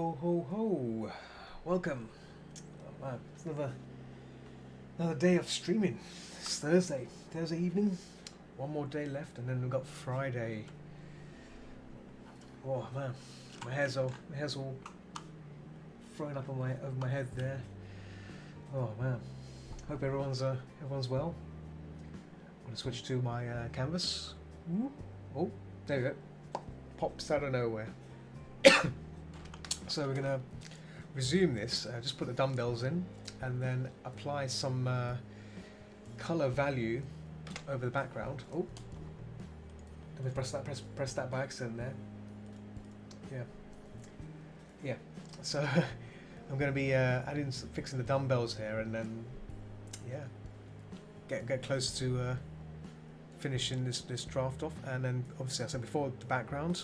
Ho ho ho! Welcome. Oh, man, it's another day of streaming. It's Thursday evening. One more day left, and then we've got Friday. Oh man, my hair's all thrown up on over my head there. Oh man, hope everyone's well. I'm gonna switch to my canvas. Ooh. Oh, there we go. Pops out of nowhere. So we're gonna resume this. Just put the dumbbells in, and then apply some color value over the background. Oh, let me press that by accident there. Yeah. So I'm going to be fixing the dumbbells here, and then get close to finishing this draft off. And then obviously I said before, the background.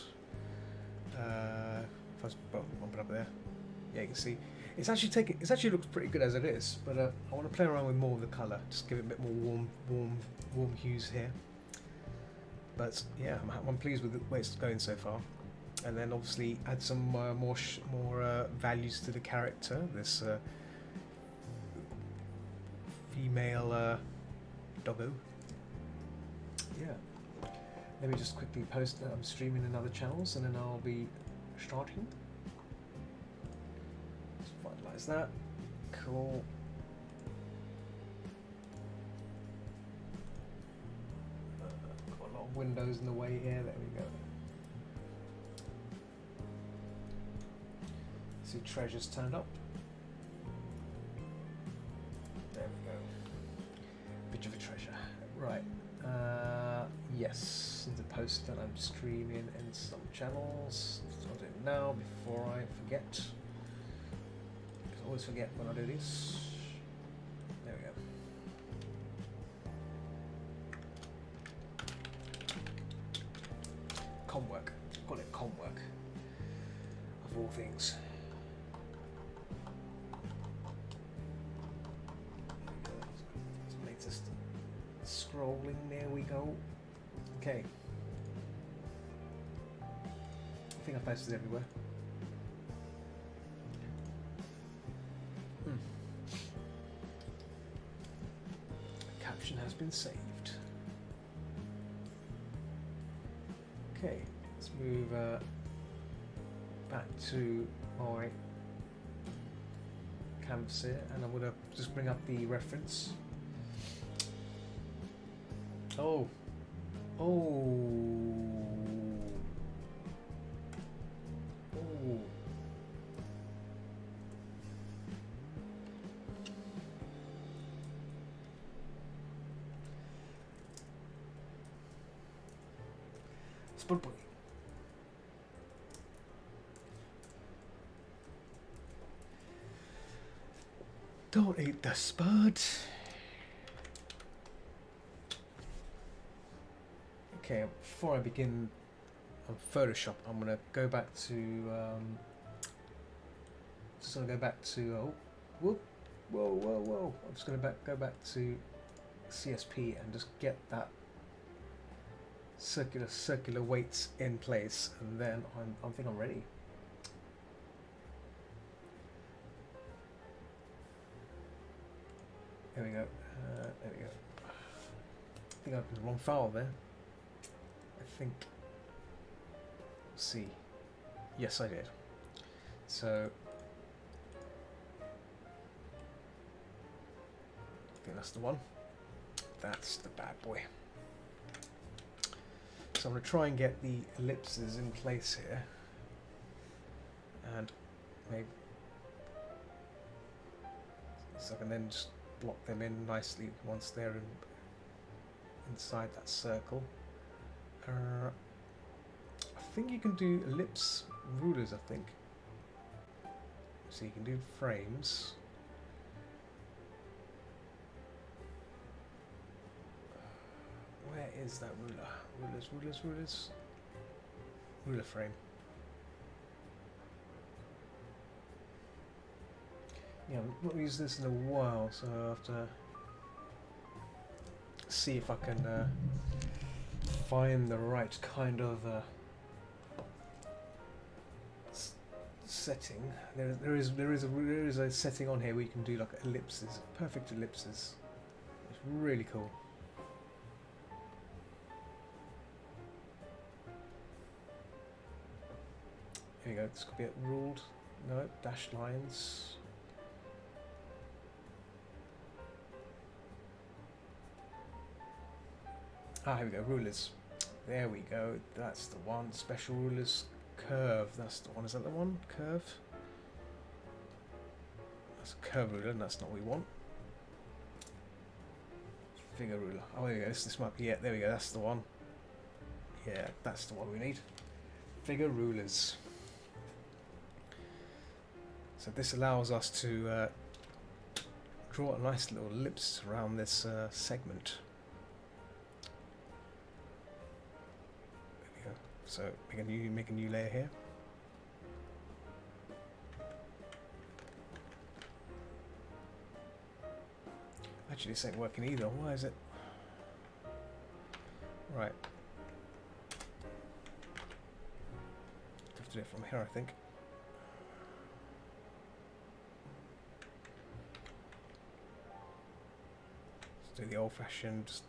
If I was bump it up there, yeah, you can see it's actually looks pretty good as it is. But I want to play around with more of the color, just give it a bit more warm hues here. But yeah, I'm pleased with the way it's going so far. And then obviously add some more values to the character. This female doggo. Yeah. Let me just quickly post that I'm streaming in other channels, and then I'll be starting. Just finalize that. Cool. Got a lot of windows in the way here. There we go. See, treasures turned up. There we go. Bit of a treasure. Right. Yes. The post that I'm streaming in some channels. So I'll do it now before I forget. Because I always forget when I do this. There we go. Comwork. Call it comwork. Of all things. Latest scrolling. There we go. Okay. I think I posted everywhere. Caption has been saved. Okay, let's move back to my canvas here, and I'm going to just bring up the reference. Oh. Spud boy. Don't eat the spud. Okay, before I begin on Photoshop, I'm gonna go back to whoa. I'm just gonna go back to CSP and just get that circular weights in place, and then I think I'm ready. There we go. There we go. I think I opened the wrong file there. I think. Let's see. Yes, I did. So I think that's the one. That's the bad boy. So I'm going to try and get the ellipses in place here, and maybe so I can then just block them in nicely once they're inside that circle. I think you can do ellipse rulers, I think. So you can do frames. Where is that ruler? Rulers. Ruler frame. Yeah, I've not used this in a while, so I'll have to see if I can find the right kind of setting. There is a setting on here where you can do like ellipses, perfect ellipses. It's really cool. Here we go. This could be ruled. No, dashed lines. Ah, here we go. Rulers. There we go. That's the one. Special rulers. Curve. That's the one. Is that the one? Curve. That's a curve ruler, and that's not what we want. Figure ruler. Oh, there we go. This might be it. There we go. That's the one. Yeah, that's the one we need. Figure rulers. So this allows us to draw a nice little ellipse around this segment. There we go. So make a new layer here. Actually, this ain't working either. Why is it? Right. Have to do it from here, I think. Do the old-fashioned, just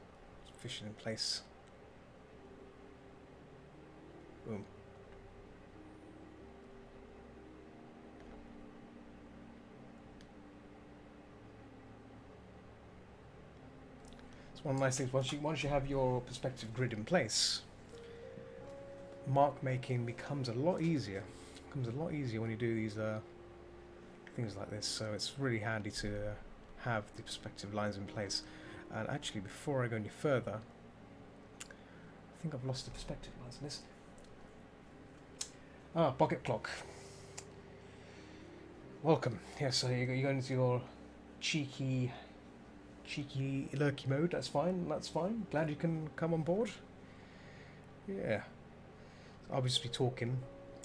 fish it in place. Boom. It's one of the nice things. Once you have your perspective grid in place, mark making becomes a lot easier. It becomes a lot easier when you do these things like this. So it's really handy to have the perspective lines in place. And actually, before I go any further, I think I've lost the perspective lines in this. Ah, pocket clock. Welcome. Yeah, so you go into your cheeky lurky mode. That's fine. That's fine. Glad you can come on board. Yeah. I'll just be talking.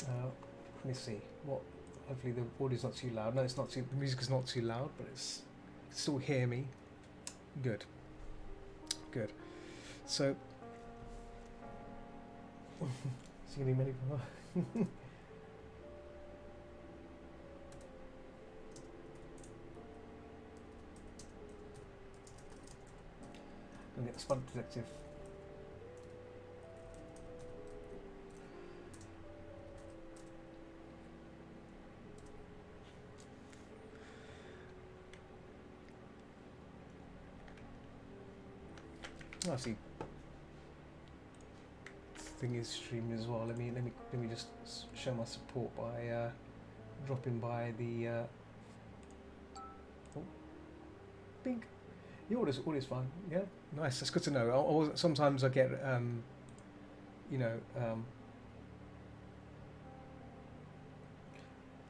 Let me see. What? Hopefully the audio's not too loud. No, it's not too. The music is not too loud, but it's you can still hear me. Good. Good. So. Is he gonna be many more? Gonna get the Spud Detective. I see. Thing is streaming as well. Let me just show my support by dropping by the. Oh, bing. The audio's fine. Yeah, nice. That's good to know. Sometimes I get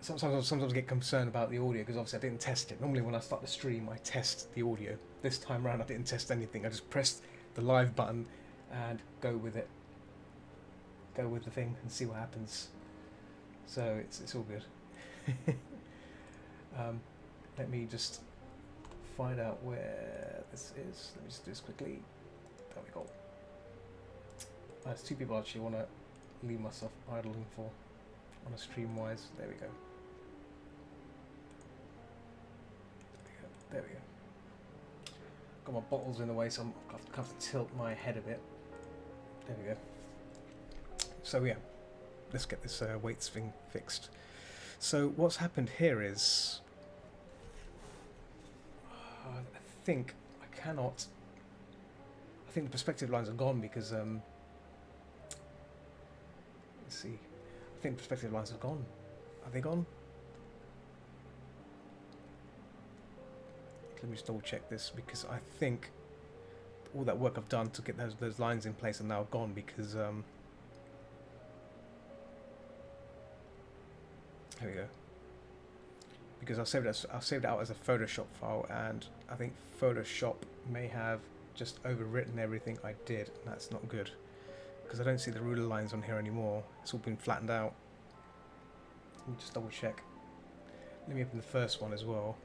sometimes I get concerned about the audio because obviously I didn't test it. Normally when I start the stream, I test the audio. This time around, I didn't test anything. I just pressed the live button and go with it. Go with the thing and see what happens. So it's all good. Let me just find out where this is. Let me just do this quickly. There we go. There's two people I actually want to leave myself idling for on a stream wise. There we go. There we go. Got my bottles in the way, so I'm going to have to tilt my head a bit. There we go. So yeah, let's get this weights thing fixed. So what's happened here is, I think the perspective lines are gone because let's see. I think the perspective lines are gone. Are they gone? Let me just double check this because I think all that work I've done to get those lines in place are now gone because here we go. Because I saved it out as a Photoshop file, and I think Photoshop may have just overwritten everything I did, and that's not good. Because I don't see the ruler lines on here anymore. It's all been flattened out. Let me just double check. Let me open the first one as well.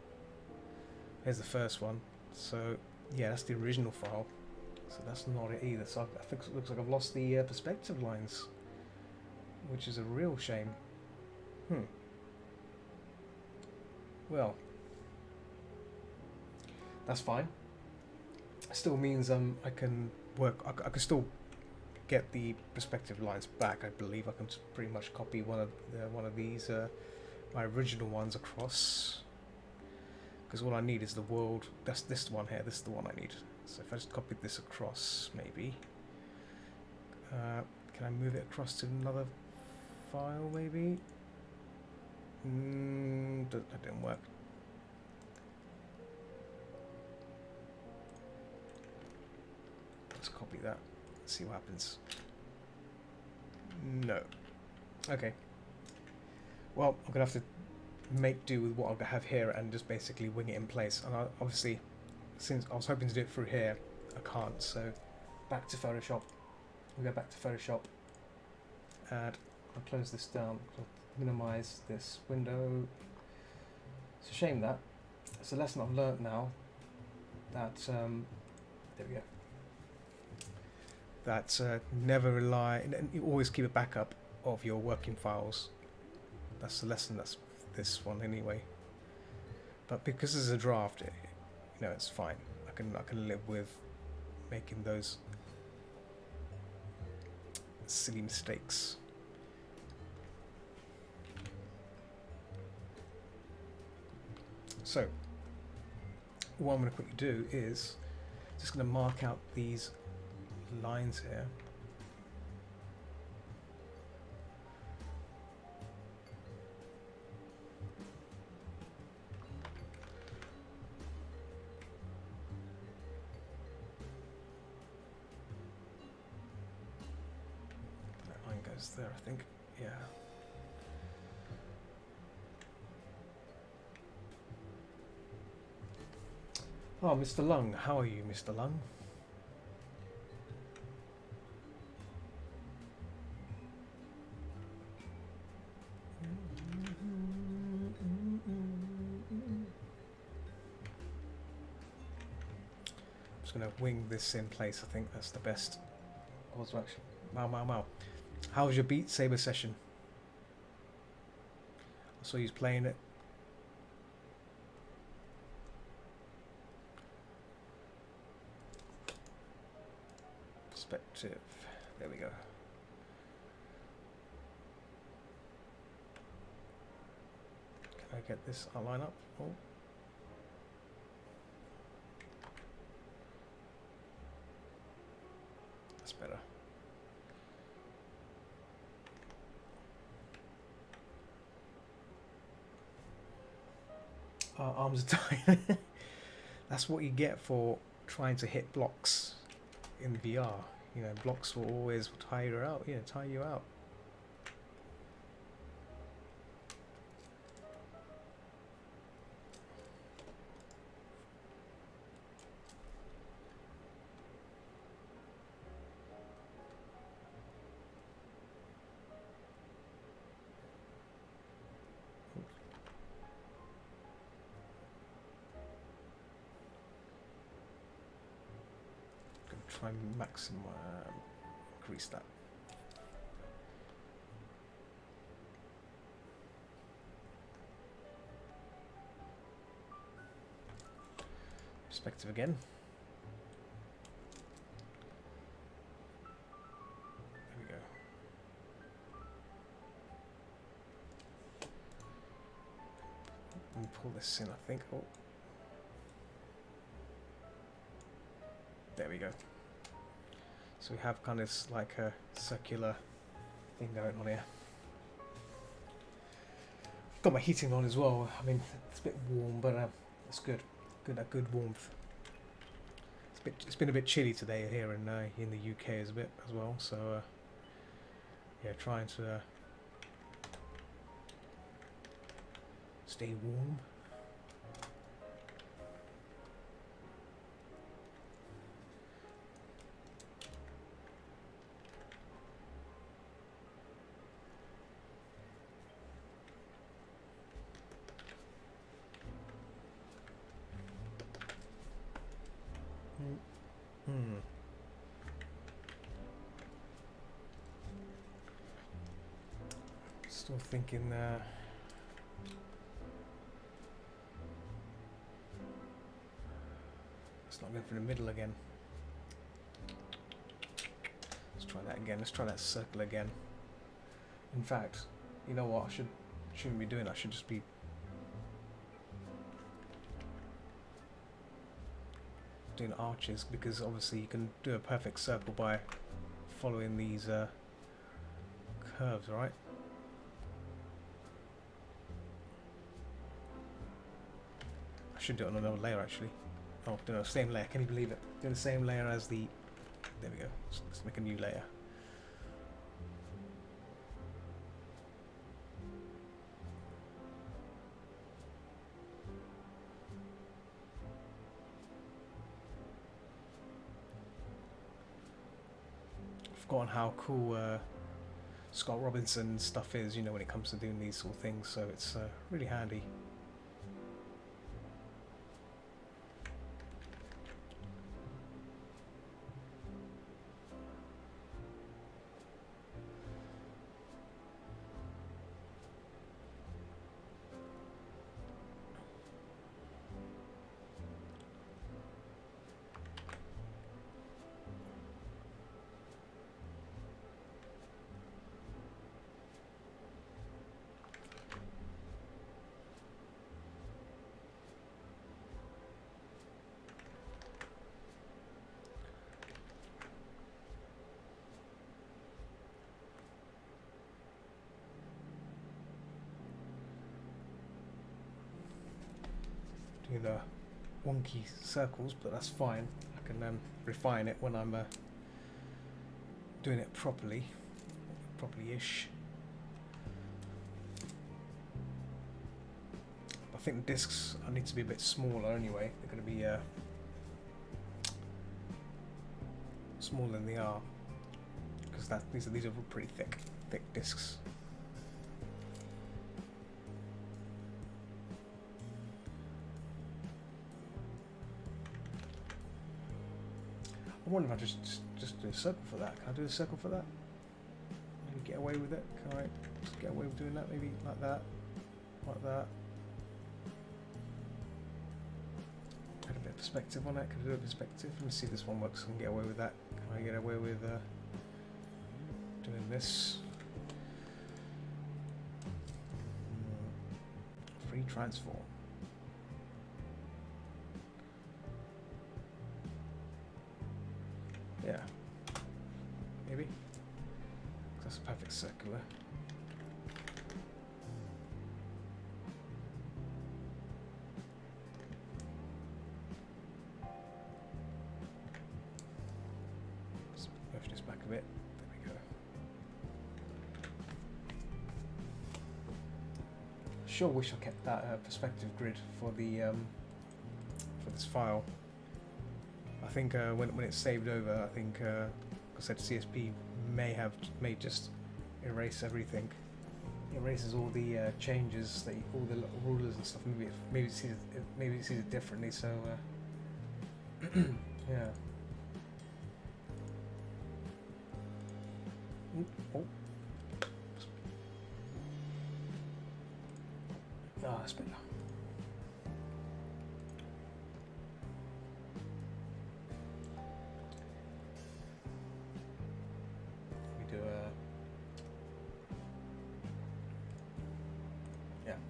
Here's the first one. So yeah, that's the original file. So that's not it either. So I think it looks like I've lost the perspective lines, which is a real shame. Well, that's fine. Still means I can work. I can still get the perspective lines back. I believe I can pretty much copy one of these my original ones across. Because all I need is the world. That's this one here. This is the one I need. So if I just copied this across, maybe. Can I move it across to another file, maybe? That didn't work. Let's copy that. See what happens. No. Okay. Well, I'm gonna have to make do with what I have here and just basically wing it in place. And obviously, since I was hoping to do it through here, I can't. So back to Photoshop. We go back to Photoshop, and I'll close this down. I'll minimize this window. It's a shame that. It's a lesson I've learnt now. That there we go. That never rely, and you always keep a backup of your working files. That's the lesson. That's this one anyway. But because it's a draft, it's fine. I can live with making those silly mistakes. So what I'm going to quickly do is just going to mark out these lines here. That line goes there, I think. Yeah. Oh, Mr. Lung, how are you, Mr. Lung? I'm just going to wing this in place. I think that's the best course of action. Wow. How was your Beat Saber session? I saw you playing it. Perspective. There we go. Can I get this line up? Oh. That's better. Arms are tight. That's what you get for trying to hit blocks in VR. Blocks will always tire you out. Yeah, tire you out. Try and maximum increase that. Perspective again. There we go. Let me pull this in, I think. Oh. There we go. So we have kind of like a circular thing going on here. Got my heating on as well. I mean, it's a bit warm, but it's good. Good warmth. It's been a bit chilly today here in the UK as well. So yeah, trying to stay warm. Still thinking It's not going for the middle again. Let's try that again. Let's try that circle again. In fact, you know what? Shouldn't be doing that. I should just be doing arches, because obviously you can do a perfect circle by following these curves, right? I should do it on another layer actually. Oh, doing the same layer. Can you believe it? Doing the same layer as the. There we go. Let's make a new layer. I've forgotten how cool Scott Robinson stuff is, you know, when it comes to doing these sort of things. So it's really handy. Doing the wonky circles, but that's fine. I can refine it when I'm doing it properly-ish. I think the discs need to be a bit smaller anyway. They're going to be smaller than they are, because these are pretty thick discs. I wonder if I just do a circle for that. Can I do a circle for that? Maybe get away with it. Can I just get away with doing that? Maybe like that, like that. Had a bit of perspective on that. Can I do a perspective? Let me see if this one works. I can get away with that. Can I get away with doing this? Free transform. Yeah, maybe. That's a perfect circular. Let's move this back a bit. There we go. Sure, wish I kept that perspective grid for the for this file. I think when it's saved over, I think I said CSP may just erase everything. It erases all the changes, all the little rulers and stuff. Maybe it sees it differently. So yeah. Oh. Ah, that's better.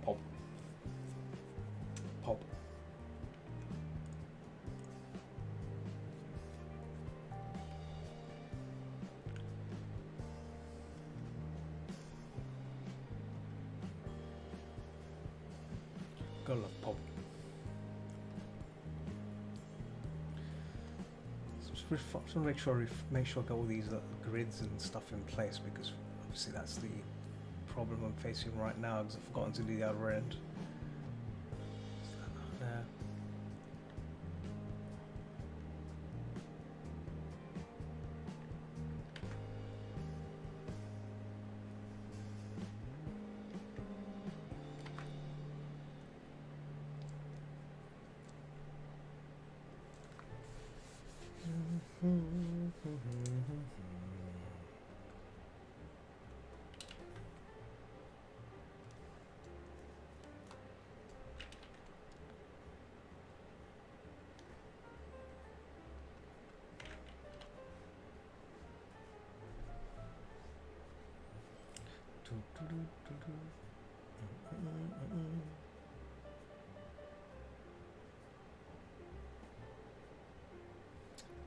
Pop. Gotta love pop. Just want to make sure I got all these grids and stuff in place, because obviously that's the problem I'm facing right now, because I've forgotten to do the other end.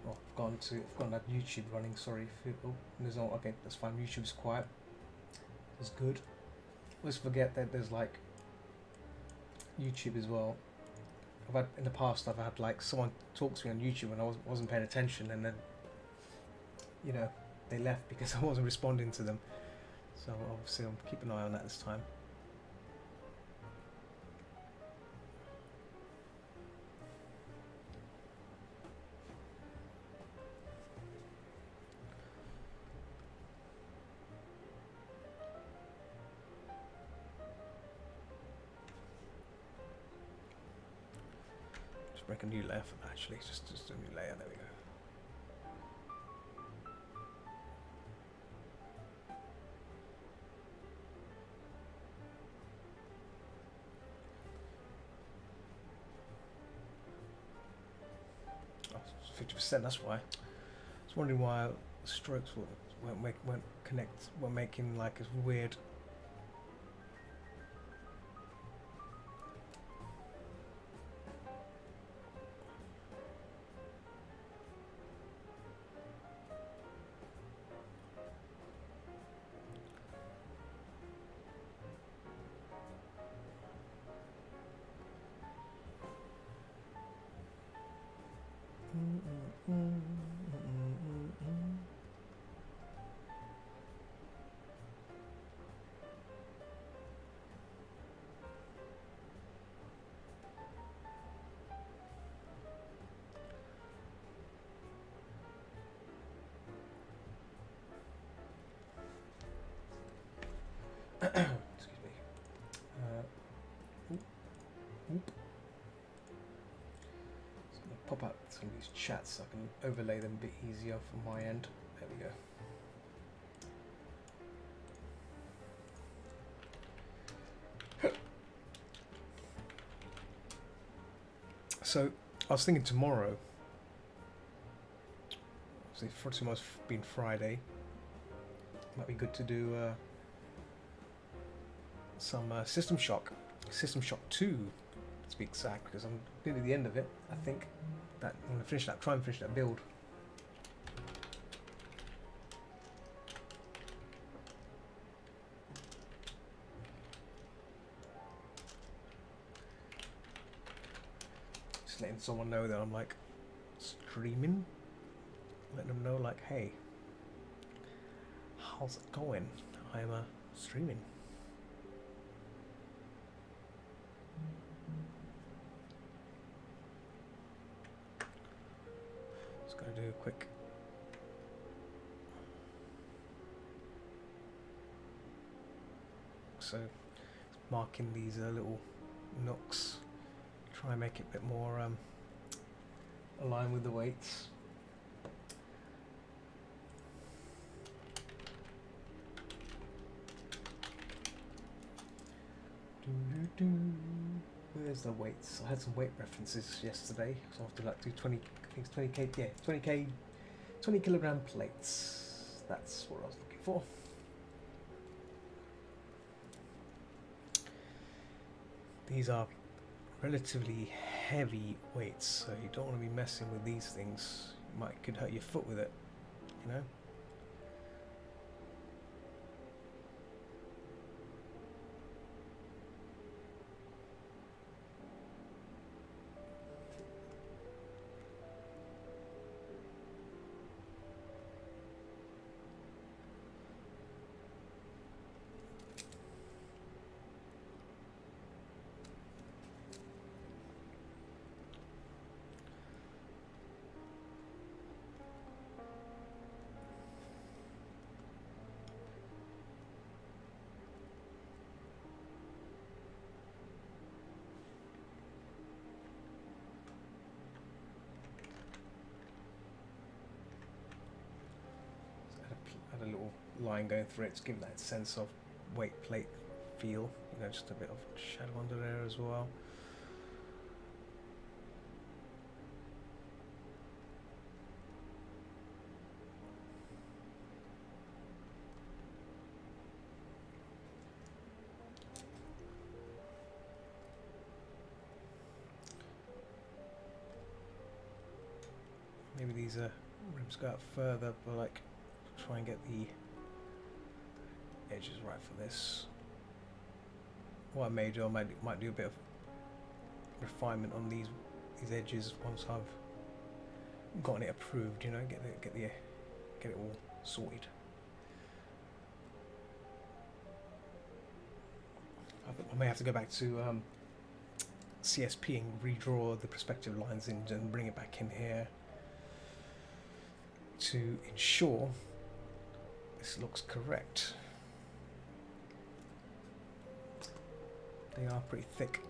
Oh, I've gone that YouTube running. Sorry, people. There's no. Okay, that's fine. YouTube's quiet. It's good. Let's forget that there's like YouTube as well. I've had in the past. I've had like someone talk to me on YouTube and I wasn't paying attention, and then they left because I wasn't responding to them. So obviously I'll keep an eye on that this time. Just break a new layer for actually just a new layer. There we go. Oh, 50%. That's why. I was wondering why the strokes weren't making like a weird. Excuse me. Oop. Just gonna pop out some of these chats so I can overlay them a bit easier from my end. There we go. So I was thinking tomorrow. See, for tomorrow's been Friday. Might be good to do some System Shock 2 to be exact, because I'm nearly the end of it. I think that I'm going to finish that. Try and finish that build. Just letting someone know that I'm like streaming, letting them know like, hey, how's it going? I'm streaming. Just gotta do a quick. So marking these little nooks, try and make it a bit more aligned with the weights. Where's the weights? I had some weight references yesterday, so I have to like do 20. I think it's 20k. Yeah, 20 kilogram plates. That's what I was looking for. These are relatively heavy weights, so you don't want to be messing with these things. Could hurt your foot with it, you know. Add a little line going through it to give that sense of weight plate feel, you know, just a bit of shadow under there as well. Maybe these rims go out further, but like try and get the edges right for this. What I may do, I might do a bit of refinement on these edges once I've gotten it approved. You know, get it all sorted. I may have to go back to CSP and redraw the perspective lines in and bring it back in here to ensure this looks correct. They are pretty thick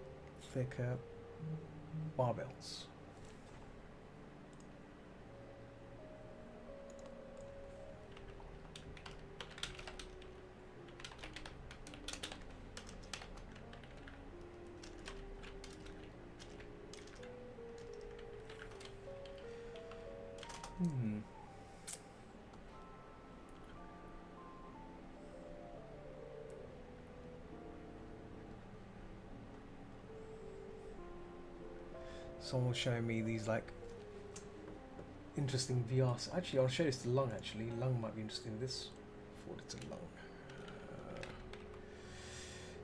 barbells. Someone was showing me these like interesting VRs. Actually, I'll show this to Lung. Actually, Lung might be interested in this. Forward it to Lung.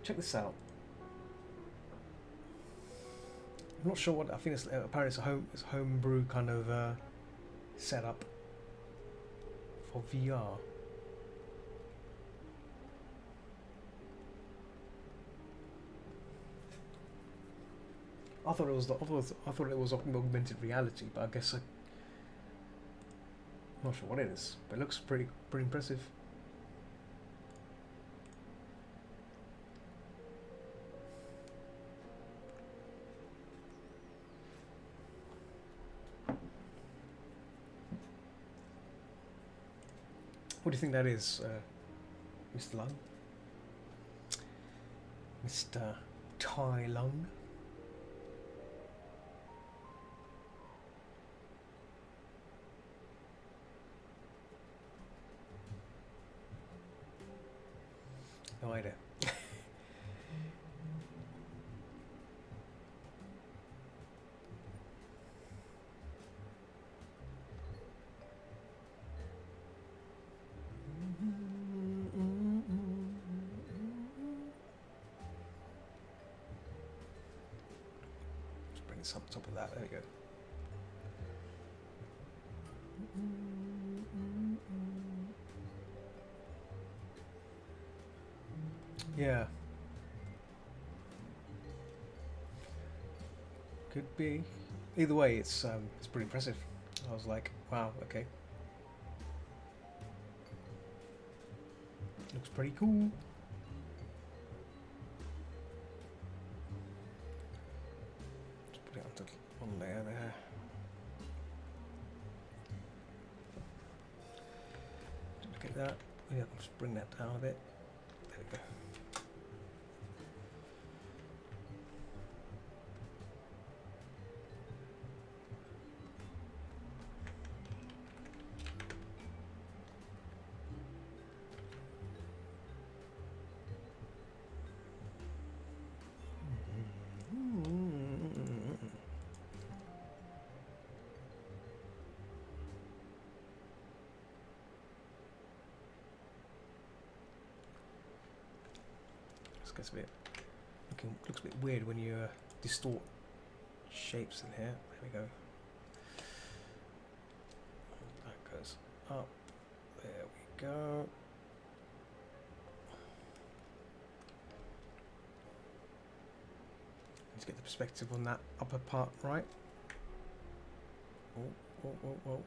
Check this out. I'm not sure what. I think it's apparently it's a homebrew kind of setup for VR. I thought it was augmented reality, but I guess I'm not sure what it is. But it looks pretty impressive. What do you think that is, Mr. Lung? Mr. Tai Lung? No idea. Just bring this up top of that. There we go. Yeah. Could be. Either way, it's pretty impressive. I was like, wow, okay. Looks pretty cool. Just put it onto one layer there. Look at that. Yeah, just bring that down a bit. There we go. Gets a bit looks a bit weird when you distort shapes in here. There we go. That goes up. There we go. Let's get the perspective on that upper part right. Oh.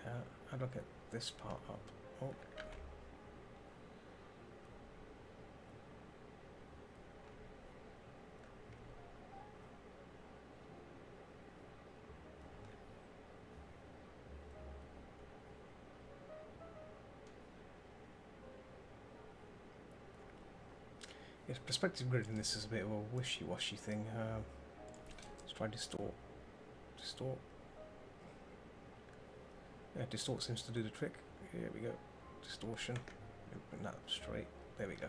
Yeah, how do I get this part up? Oh. Yes, perspective grid in this is a bit of a wishy-washy thing. Let's try distort. Distort. Yeah, distort seems to do the trick. Here we go. Distortion. Bring that straight. There we go.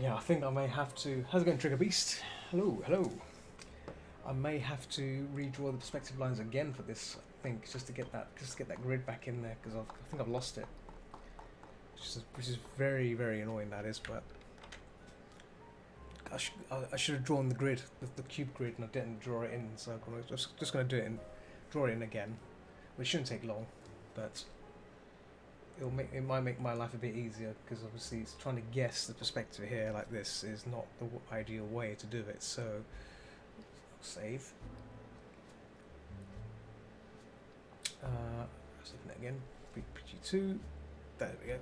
Yeah, I think I may have to. How's it going, Trigger Beast? Hello, hello. I may have to redraw the perspective lines again for this. I think just to get that grid back in there because I think I've lost it, which is very very annoying. That is, but I should have drawn the grid, the cube grid, and I didn't draw it in. So I'm just going to do it and draw it in again, which shouldn't take long, but it might make my life a bit easier because obviously it's trying to guess the perspective here like this is not the ideal way to do it. So save. Saving it again. PG2. There we go.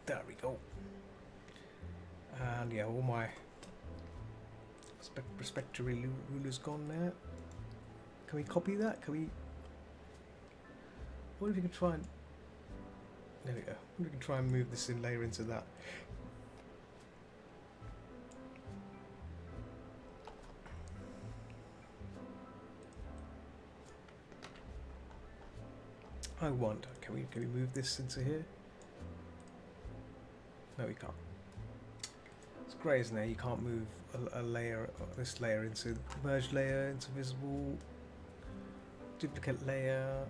There we go. And yeah, all my perspective ruler's gone there. Can we copy that? Can we? What if we can try and? There we go. We can try and move this in layer into that. I wonder, can we move this into here? No, we can't. It's grey, isn't it? You can't move a layer, this layer into merge layer, into visible, duplicate layer.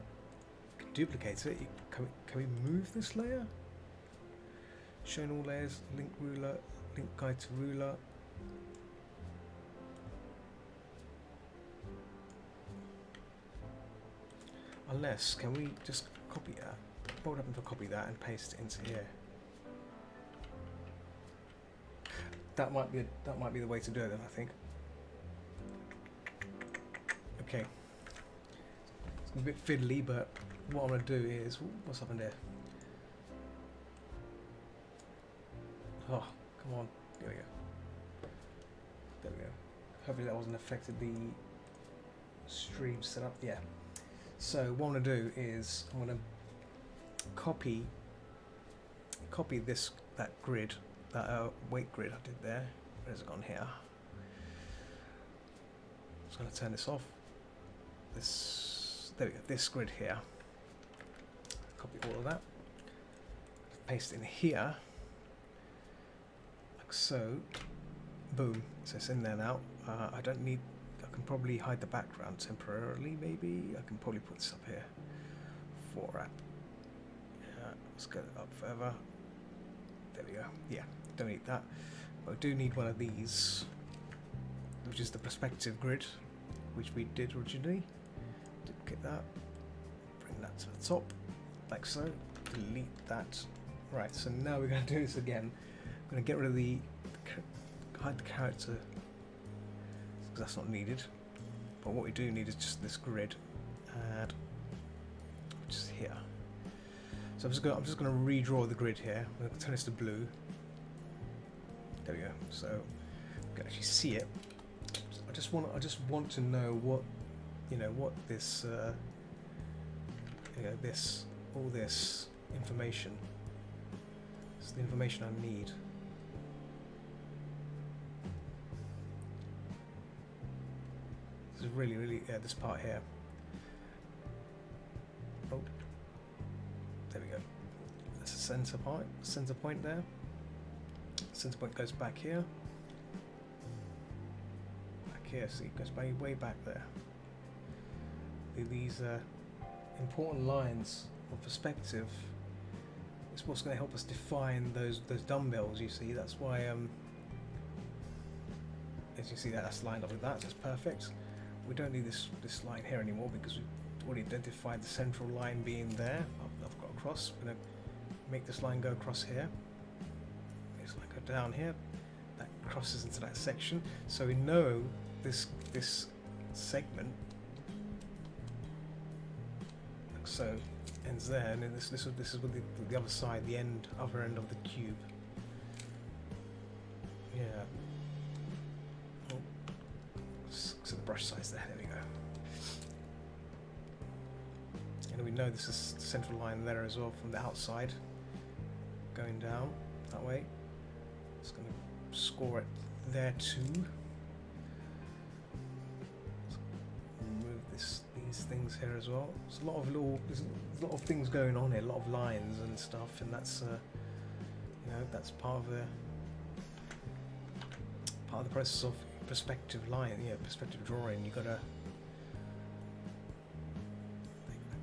Duplicate it. Can we move this layer? Shown all layers. Link ruler. Link guide to ruler. Unless, can we just copy that? What would happen if I copy that and paste it into here? That might be the way to do it then, I think. Okay. It's a bit fiddly, but what I'm going to do is... What's happened here? Oh, come on. There we go. There we go. Hopefully that wasn't affected the stream setup. Yeah. So what I'm going to do is I'm going to copy that grid, that weight grid I did there. Where's it gone here? I'm just going to turn this off. There we go. This grid here. Copy all of that, paste it in here, like so, boom, so it's in there now. I don't need, I can probably hide the background temporarily, maybe. I can probably put this up here, for app. Yeah, let's get it up further. There we go, yeah, don't need that. But I do need one of these, which is the perspective grid, which we did originally. Duplicate that, bring that to the top. Like so, delete that. Right, so now we're going to do this again. I'm going to get rid of hide the character because that's not needed. But what we do need is just this grid, and which is here. So I'm just going to redraw the grid here. I'm going to turn this to blue. There we go. So you can actually see it. I just want to know what what this all this information. It's the information I need. This is really this part here. Oh, there we go. That's a center point there. Center point goes back here. Back here, see, it goes way back there. These important lines of perspective is what's going to help us define those dumbbells. You see, that's why as you see that's lined up with that. That's perfect. We don't need this line here anymore because we've already identified the central line being there. I've got across. I'm going to make this line go across here. Make this line go down here. That crosses into that section. So we know this segment. Like so. Ends there, and then this is with the other side, the other end of the cube. Yeah. Oh. So the brush size there. There we go. And we know this is the central line there as well from the outside, going down that way. It's going to score it there too. These things here as well. There's a lot of things going on here, a lot of lines and stuff, and that's that's part of the part of the process of perspective line, perspective drawing. You gotta.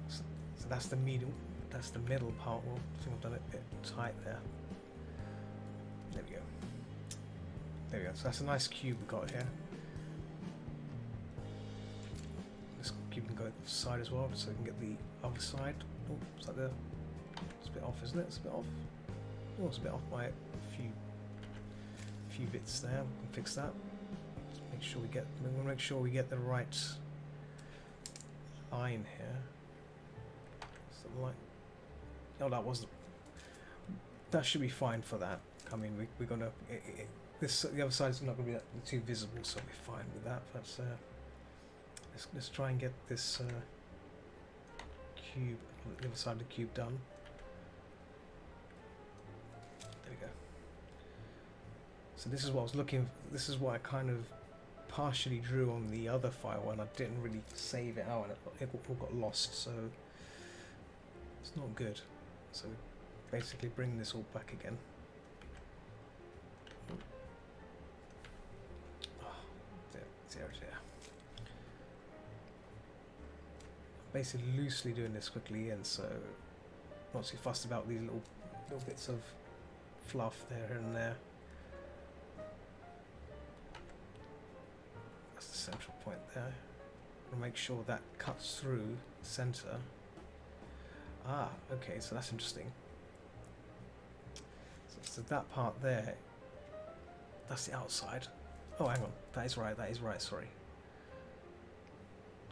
So that's the middle. That's the middle part. Well, I think I've done it a bit tight there. There we go. There we go. So that's a nice cube we got here. This cube can go to the side as well, so we can get the other side. Oh, it's like the. It's a bit off, isn't it? It's a bit off. Oh, it's a bit off by a few bits there. We can fix that. Just make sure we get. We want to make sure we get the right line here. Something like. Oh, that should be fine for that. I mean, we're gonna. The other side is not gonna be too visible, so we're fine with that. But let's try and get this cube, the other side of the cube done. There we go. So this is what I was looking. This is what I kind of partially drew on the other file, and I didn't really save it out, and it all got lost. So it's not good. So basically, bring this all back again. There. Basically loosely doing this quickly, and so not too fussed about these little bits of fluff there and there. That's the central point there. I'll make sure that cuts through the center. Ah, okay, so that's interesting. So that part there, that's the outside. Oh, hang on, that is right, sorry.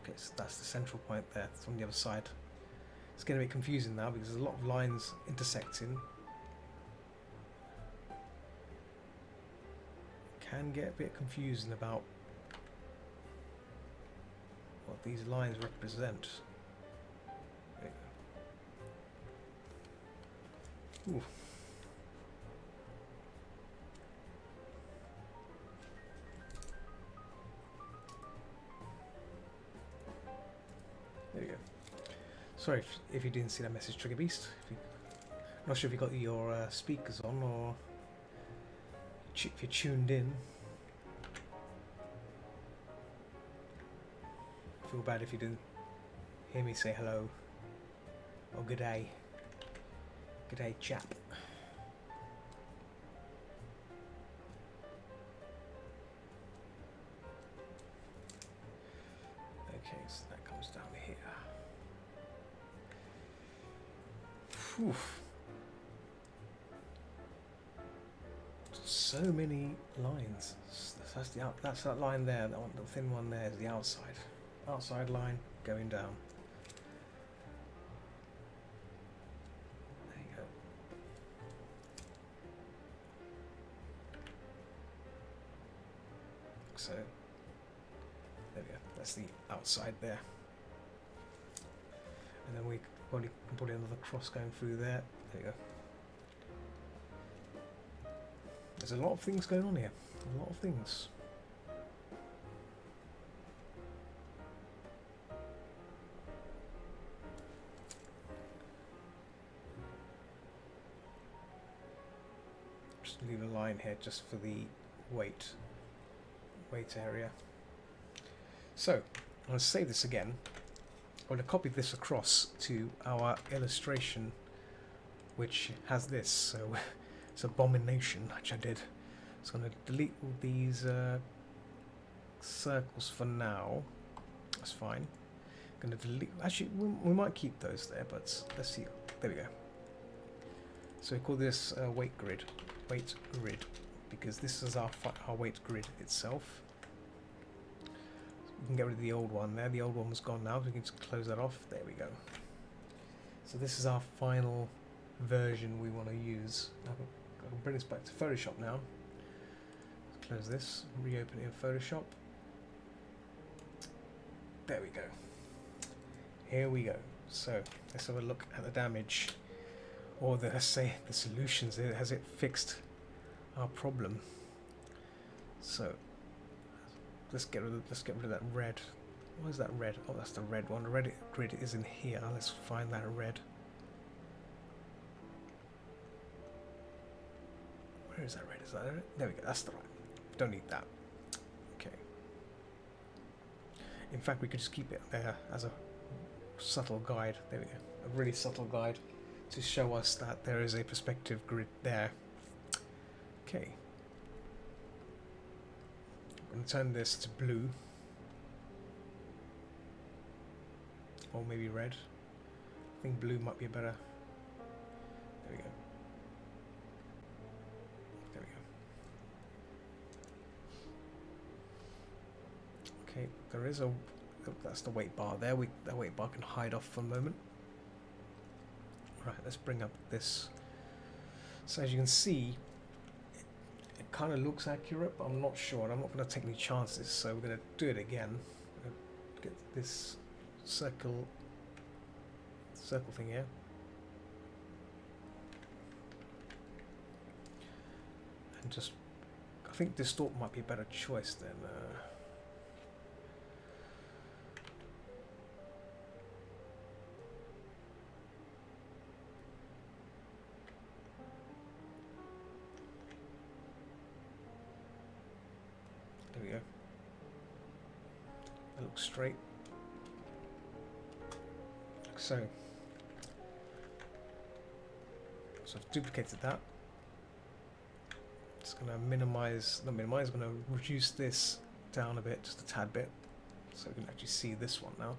Okay, so that's the central point there, it's on the other side. It's getting a bit confusing now because there's a lot of lines intersecting. Can get a bit confusing about what these lines represent. Ooh. There you go. Sorry if you didn't see that message, Trigger Beast. Not sure if you got your speakers on or if you're tuned in. I feel bad if you didn't hear me say hello or good day. Good day, chap. Okay, so that comes down here. Whew. So many lines. That's that line there. That one, the thin one there, is the outside. Outside line going down. There you go. So there we go. That's the outside there. And then we probably can put another cross going through there. There you go. There's a lot of things going on here. A lot of things. Just leave a line here just for the weight area. So I'm going to save this again. I'm going to copy this across to our illustration, which has this. So it's Abomination, which I did. So I'm going to delete all these circles for now. That's fine. I'm going to delete. Actually, we might keep those there, but let's see. There we go. So we call this weight grid. Weight grid, because this is our weight grid itself. We can get rid of the old one there. The old one was gone now. We can just close that off. There we go. So this is our final version we want to use. I can bring this back to Photoshop now. Close this. Reopen it in Photoshop. There we go. Here we go. So let's have a look at the damage, or let's say the solutions. Has it fixed our problem? So let's get rid of that red. What is that red? Oh, that's the red one. The red grid is in here. Let's find that red. Where is that red? Is that it? There we go. That's the right. don't need that. Okay. In fact, we could just keep it there as a subtle guide. There we go. A really subtle guide to show us that there is a perspective grid there. Okay. I'm going to turn this to blue. Or maybe red. I think blue might be a better. There we go. There we go. Okay, there is a. That's the weight bar there. That weight bar can hide off for a moment. Right, let's bring up this. So as you can see, it kind of looks accurate, but I'm not sure. And I'm not going to take any chances. So we're going to do it again. We're going to get this circle thing here. And just, I think distort might be a better choice than. There we go. That looks straight. Like so. So I've duplicated that. Just going to minimize, not minimize, going to reduce this down a bit, just a tad bit, so we can actually see this one now.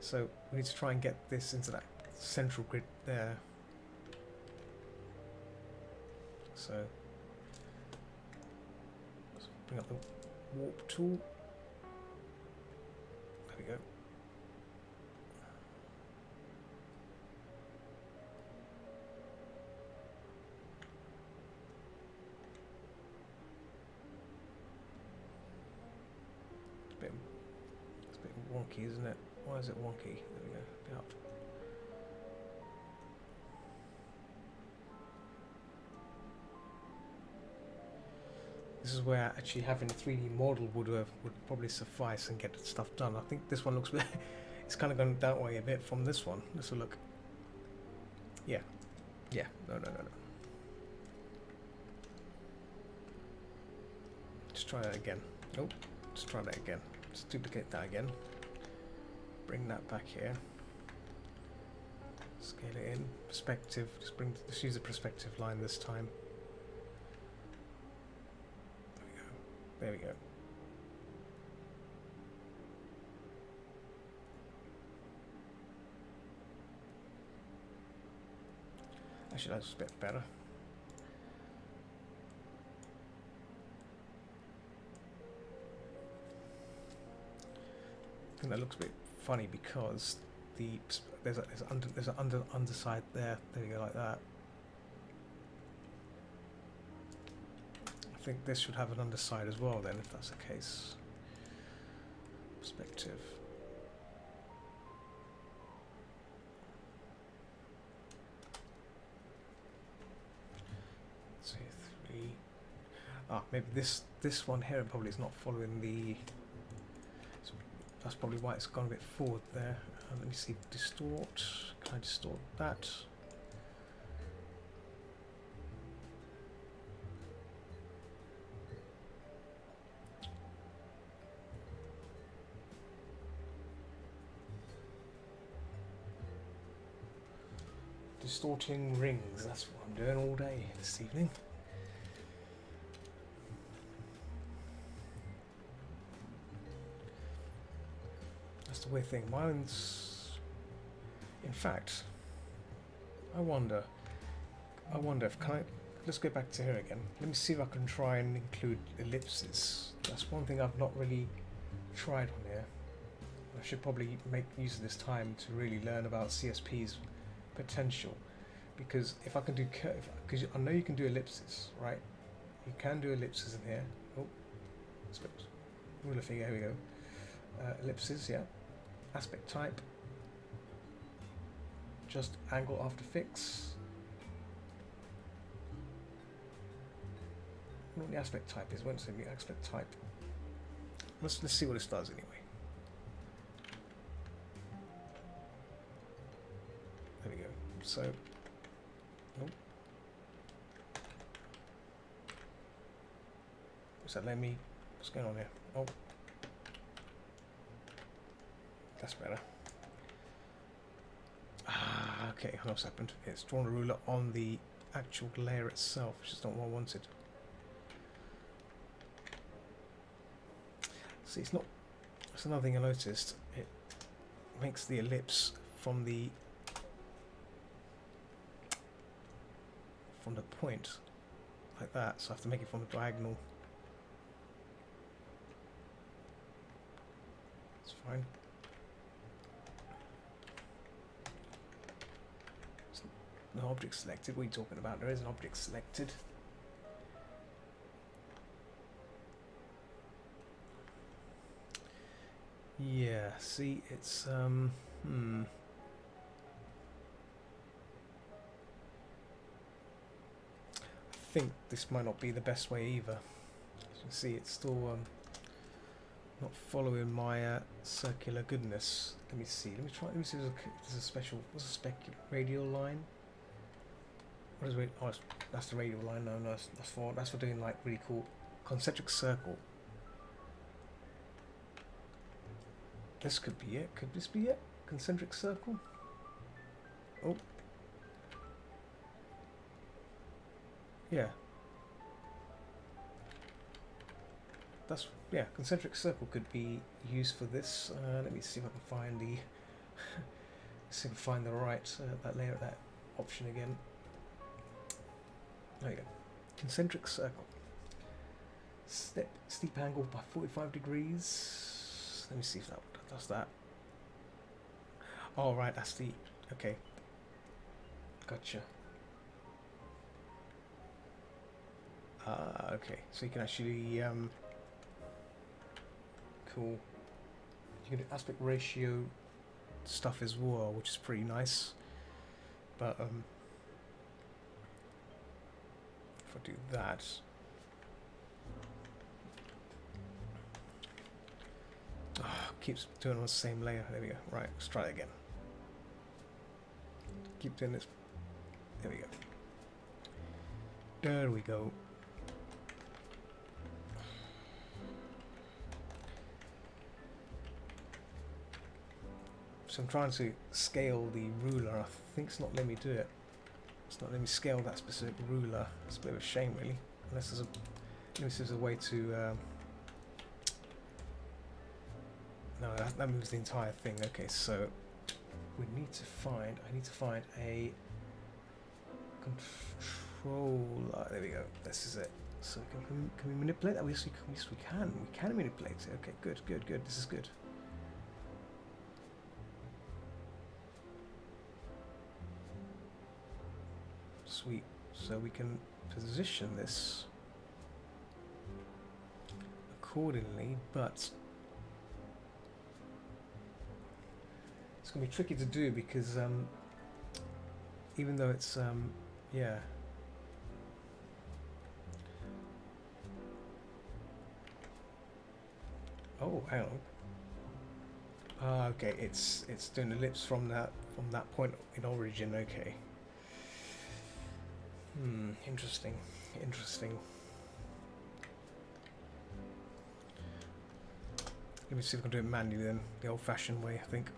So we need to try and get this into that central grid there. So let's bring up the warp tool. There we go. It's a bit wonky, isn't it? Why is it wonky? There we go. Get up. This is where actually having a 3D model would probably suffice and get stuff done. I think this one looks it's kind of gone that way a bit from this one. Let's have a look. Yeah. Yeah. No. Let's try that again. Nope. Let's try that again. Let's duplicate that again. Bring that back here. Scale it in. Perspective. Just use the perspective line this time. There we go. Actually, that's a bit better. I think that looks a bit funny because there's an underside there. There you go, like that. I think this should have an underside as well then, if that's the case. Perspective. Let's see, 3. Ah, maybe this one here probably is not following the. So that's probably why it's gone a bit forward there. Let me see, distort. Can I distort that? Distorting rings, that's what I'm doing all day this evening. That's the weird thing. Mine's, in fact, I wonder if let's go back to here again. Let me see if I can try and include ellipses. That's one thing I've not really tried on here. I should probably make use of this time to really learn about CSP's potential, because if I can do because I know you can do ellipses, right? You can do ellipses in here. Oh, ruler figure. Here we go. Ellipses, yeah. Aspect type. Just angle after fix. I don't know what the aspect type is. Won't say the aspect type. Let's see what this does anyway. There we go. So, oh. Is that letting me? What's going on here? Oh, that's better. Ah, okay. What's happened? It's drawn a ruler on the actual layer itself, which is not what I wanted. See, it's not. That's another thing I noticed. It makes the ellipse from the point like that, so I have to make it from the diagonal. It's fine. No object selected. What are you talking about? There is an object selected. Yeah, see, it's I think this might not be the best way either. As you can see, it's still not following my circular goodness. Let me see. Let me try. Let me see. If there's a special. What's a radial line? What is oh, that's the radial line. No, that's for doing like really cool concentric circle. This could be it. Could this be it? Concentric circle? Oh. Yeah. That's, yeah, concentric circle could be used for this. Let me see if I can find the see if I can find the right that layer, that option again. There you go. Concentric circle. Steep angle by 45 degrees. Let me see if that does that. Oh, right, that's the... Okay. Gotcha. Okay, so you can actually... cool. You can do aspect ratio stuff as well, which is pretty nice. But, if I do that... Oh, keeps doing on the same layer. There we go. Right, let's try it again. Keep doing this. There we go. There we go. So I'm trying to scale the ruler. I think it's not letting me do it. It's not letting me scale that specific ruler. It's a bit of a shame, really. Unless there's a way to... No, that moves the entire thing. Okay, so we need to find. I need to find a controller. There we go. This is it. So can we manipulate that? Yes, we can. We can manipulate it. Okay, good. This is good. Sweet. So we can position this accordingly, but it's going to be tricky to do because even though it's yeah, oh, hang on. Okay, it's doing ellipse from that point in origin. Okay. Interesting. Let me see if I can do it manually then, the old-fashioned way, I think.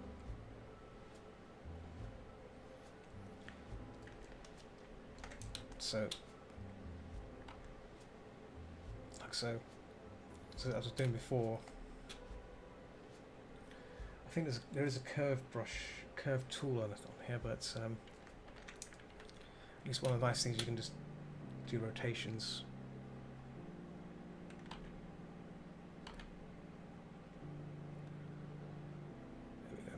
So, like so. So as I was doing before, I think there is a curve tool on here, but at least one of the nice things you can just do rotations. There we go.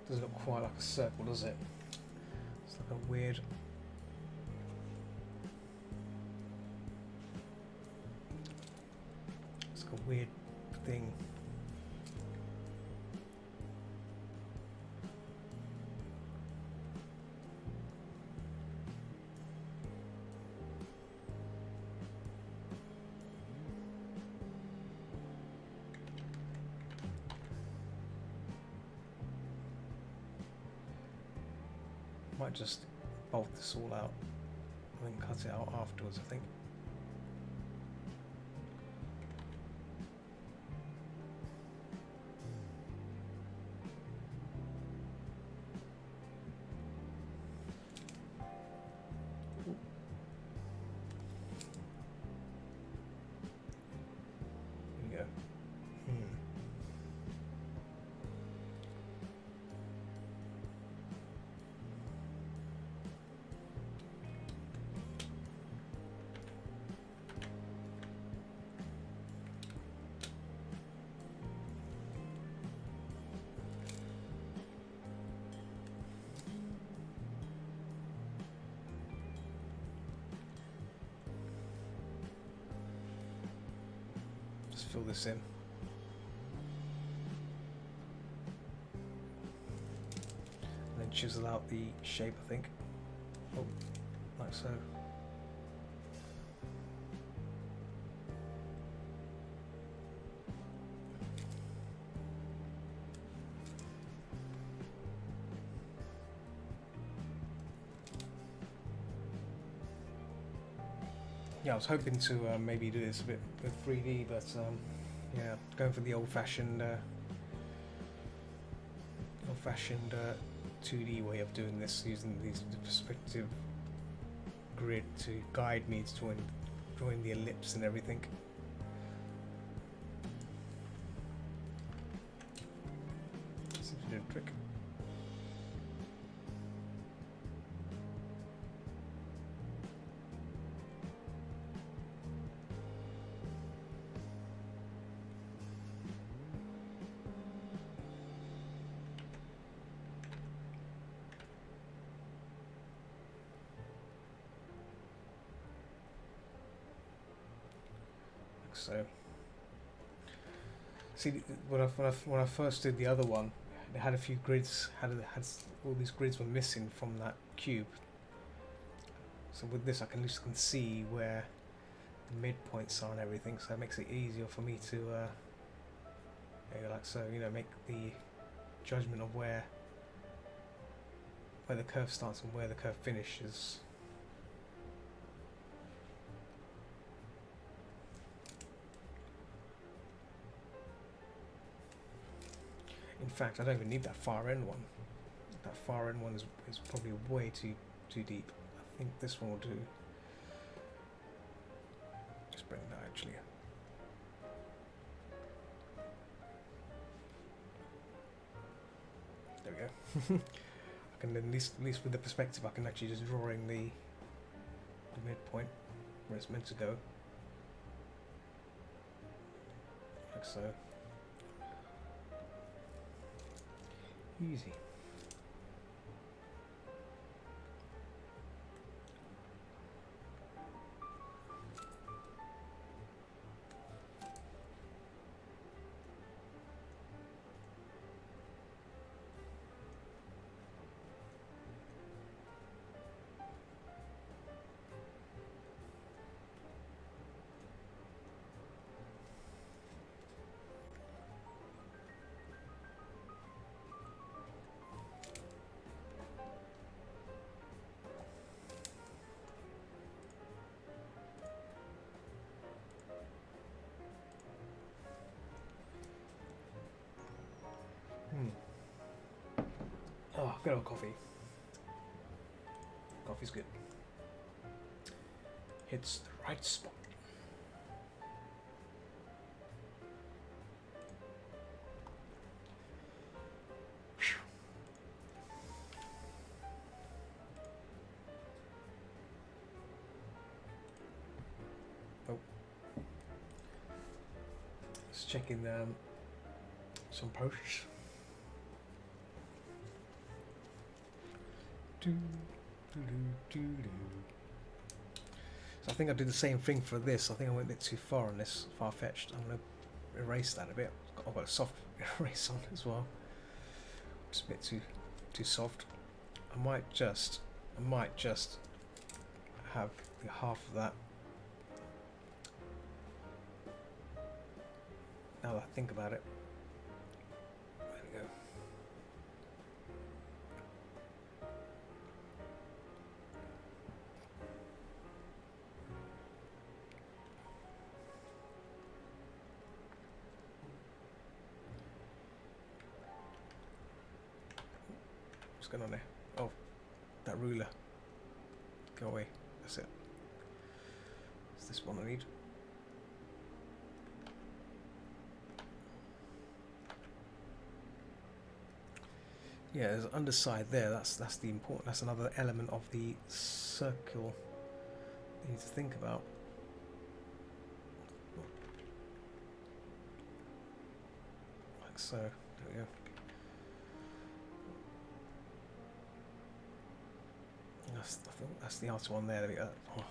Doesn't look quite like a circle, does it? It's like a weird... It's like a weird thing. might just bolt this all out and then cut it out afterwards, I think. There we go. Just fill this in. And then chisel out the shape, I think. Oh, like so. Yeah, I was hoping to maybe do this a bit with 3D, but yeah, going for the old-fashioned 2D way of doing this, using the perspective grid to guide me to drawing the ellipse and everything. Seems to do a trick. So, see, when I first did the other one, it had a few grids. Had all these grids were missing from that cube. So with this, I can at least see where the midpoints are and everything. So it makes it easier for me to, like so, make the judgment of where the curve starts and where the curve finishes. In fact, I don't even need that far end one. That far end one is probably way too deep. I think this one will do. Just bring that actually. There we go. I can at least with the perspective, I can actually just draw in the midpoint where it's meant to go, like so. Easy. Oh, good old coffee. Coffee's good. Hits the right spot. Oh. Just checking some process. So I think I did the same thing for this. I think I went a bit too far on this, far-fetched. I'm going to erase that a bit. I've got a soft erase on as well. It's a bit too soft. I might just have half of that. Now that I think about it. There we go. going on there? Oh, that ruler. Go away. That's it. It's this one I need. Yeah, there's an underside there. That's the important. That's another element of the circle you need to think about. Like so. There we go. I think that's the outer one there. There we go. Oh.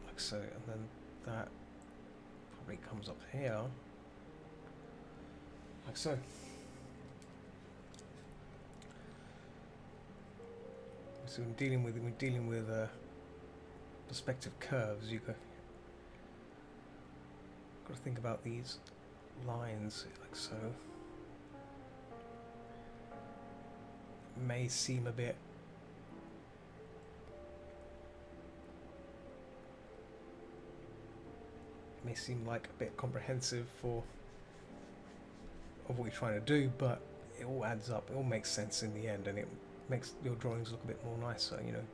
Like so, and then that probably comes up here. Like so. So we're dealing with perspective curves. You got to think about these lines like so. May seem a bit like a bit comprehensive for of what you're trying to do, but it all adds up. It all makes sense in the end, and it makes your drawings look a bit more nicer, you know.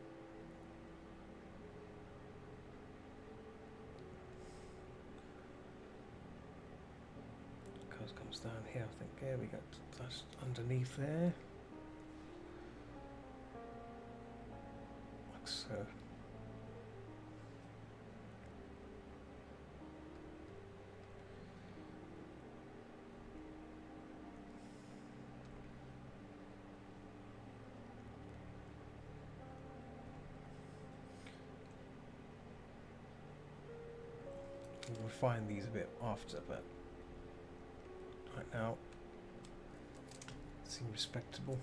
Curves comes down here, I think. There we go. That's underneath there. Like so. We'll refine these a bit after, but right now seem respectable.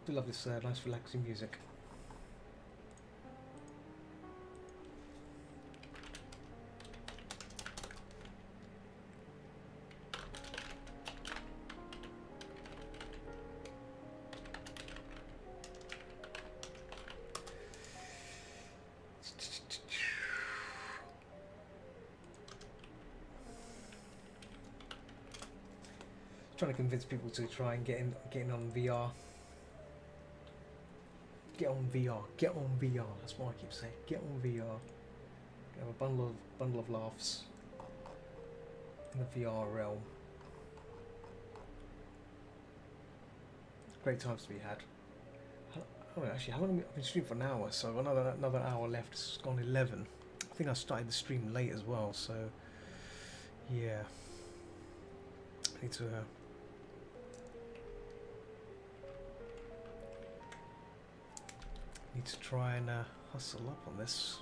I love this nice relaxing music. Trying to convince people to try and get in on VR. Get on VR. Get on VR. That's what I keep saying. Get on VR. Have a bundle of laughs in the VR realm. Great times to be had. Oh, actually, how long have I been streaming for? An hour, so another hour left. It's gone 11. I think I started the stream late as well, so yeah. I need to. Need to try and hustle up on this.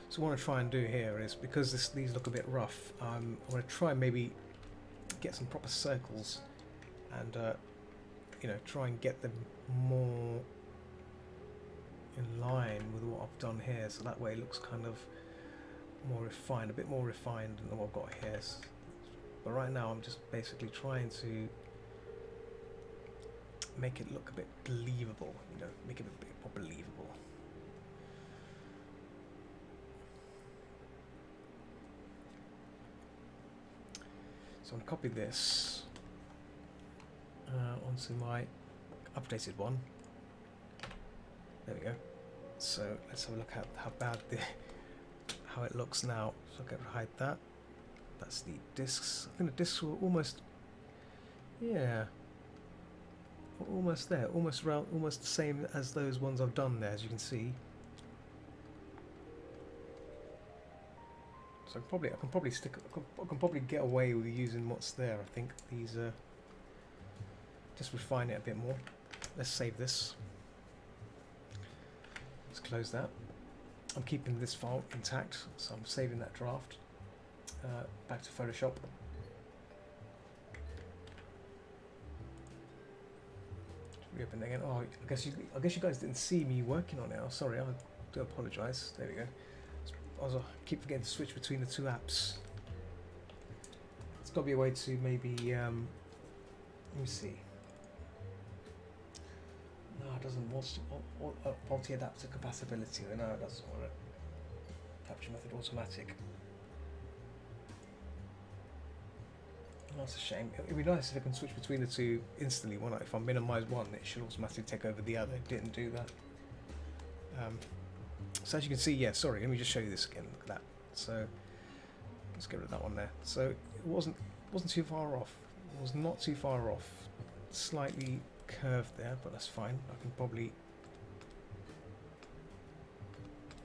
So what I want to try and do here is, because these look a bit rough, I want to try and maybe get some proper circles and you know, try and get them more in line with what I've done here, so that way it looks kind of more refined, a bit more refined than what I've got here. But right now I'm just basically trying to make it look a bit believable, you know, make it a bit more believable. So I'm going to copy this onto my updated one. There we go. So let's have a look at how it looks now. So I'm going to hide that. That's the discs. I think the discs were almost, yeah, almost there, almost the same as those ones I've done there, as you can see. So I can probably get away with using what's there. I think these just refine it a bit more. Let's save this. Let's close that. I'm keeping this file intact, so I'm saving that draft. Back to Photoshop. Reopen again. Oh, I guess you guys didn't see me working on it. Oh, sorry, I do apologise. There we go. I keep forgetting to switch between the two apps. It's got to be a way to maybe, let me see. No, it doesn't want multi-adapter compatibility. No, it doesn't want it. Capture method automatic. That's a shame. It'd be nice if I can switch between the two instantly. If I minimise one, it should automatically take over the other. It didn't do that. So as you can see, yeah, sorry, let me just show you this again. Look at that. So let's get rid of that one there. So it wasn't too far off. It was not too far off. Slightly curved there, but that's fine. I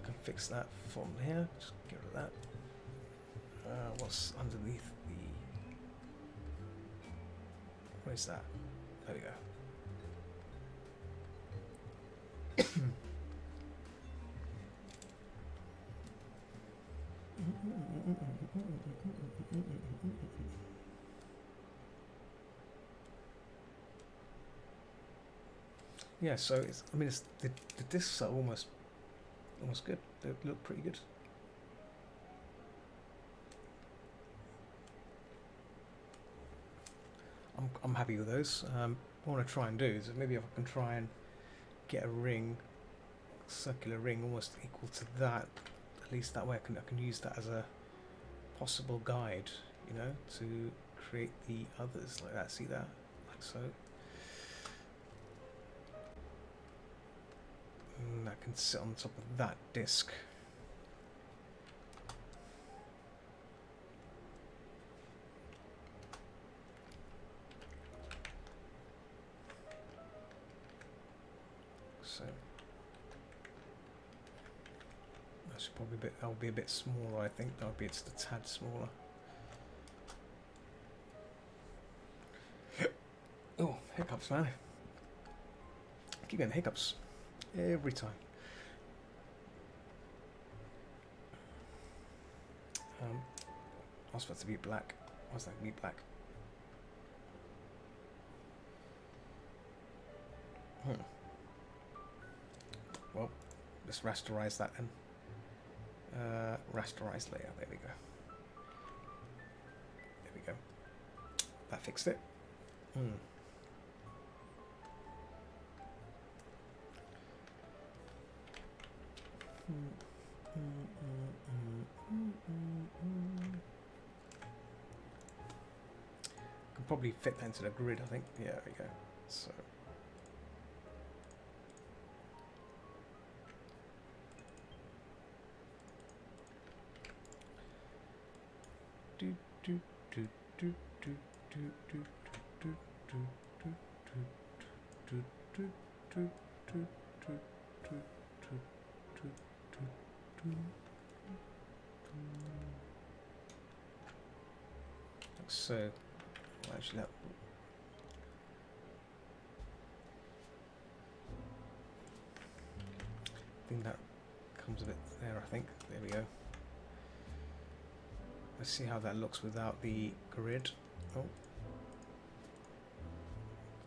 can fix that from here. Just get rid of that. What's underneath the? Where's that? There we go. Yeah, so it's. I mean, the discs are almost good. They look pretty good. I'm happy with those. What I want to try and do is maybe if I can try and get a ring, circular ring, almost equal to that. At least that way I can use that as a possible guide, you know, to create the others like that. See that, like so. And that can sit on top of that disc. So that's probably that'll be a bit smaller. I think that'll be just a tad smaller. Oh, hiccups, man! I keep getting hiccups every time. I was supposed to be black. I was like, be black. Well, let's rasterize that then. Rasterize layer. There we go. There we go. That fixed it. Can probably fit that into the grid, I think. Yeah, there we go. So. So, actually, that. I think that comes a bit there. I think there we go. Let's see how that looks without the grid. Oh,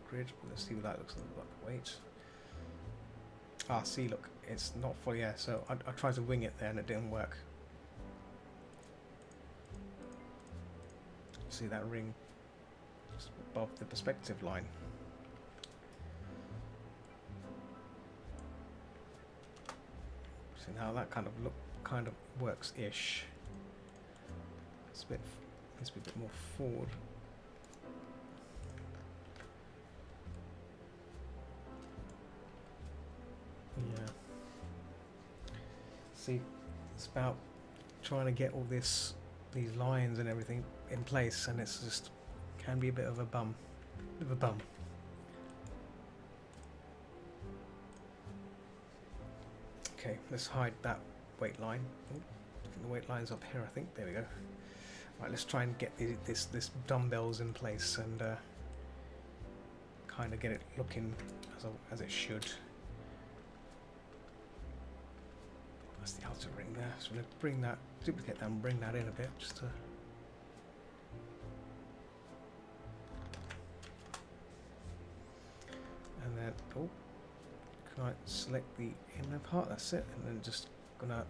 grid. Let's see what that looks like. Wait. Ah, see, look, it's not fully there. So I tried to wing it there and it didn't work. See that ring just above the perspective line. See how that kind of works-ish. It's needs to be a bit more forward. Yeah. See, it's about trying to get all these lines and everything in place, and it's just can be a bit of a bum. Okay, let's hide that weight line. Oh, the weight line's up here, I think. There we go. Right, let's try and get this dumbbells in place and kind of get it looking as it should. That's the outer ring there. So we'll bring that, duplicate that and bring that in a bit just to. And then, oh, can I select the inner part? That's it. And then just gonna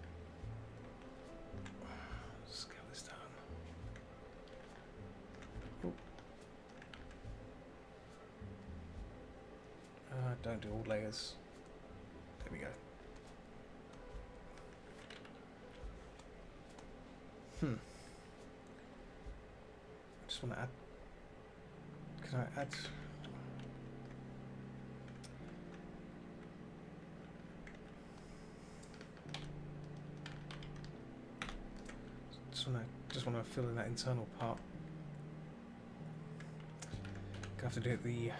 scale this down. Oh. Don't do all layers. There we go. I just want to add. Can I add? Just want to fill in that internal part. Gonna have to do it the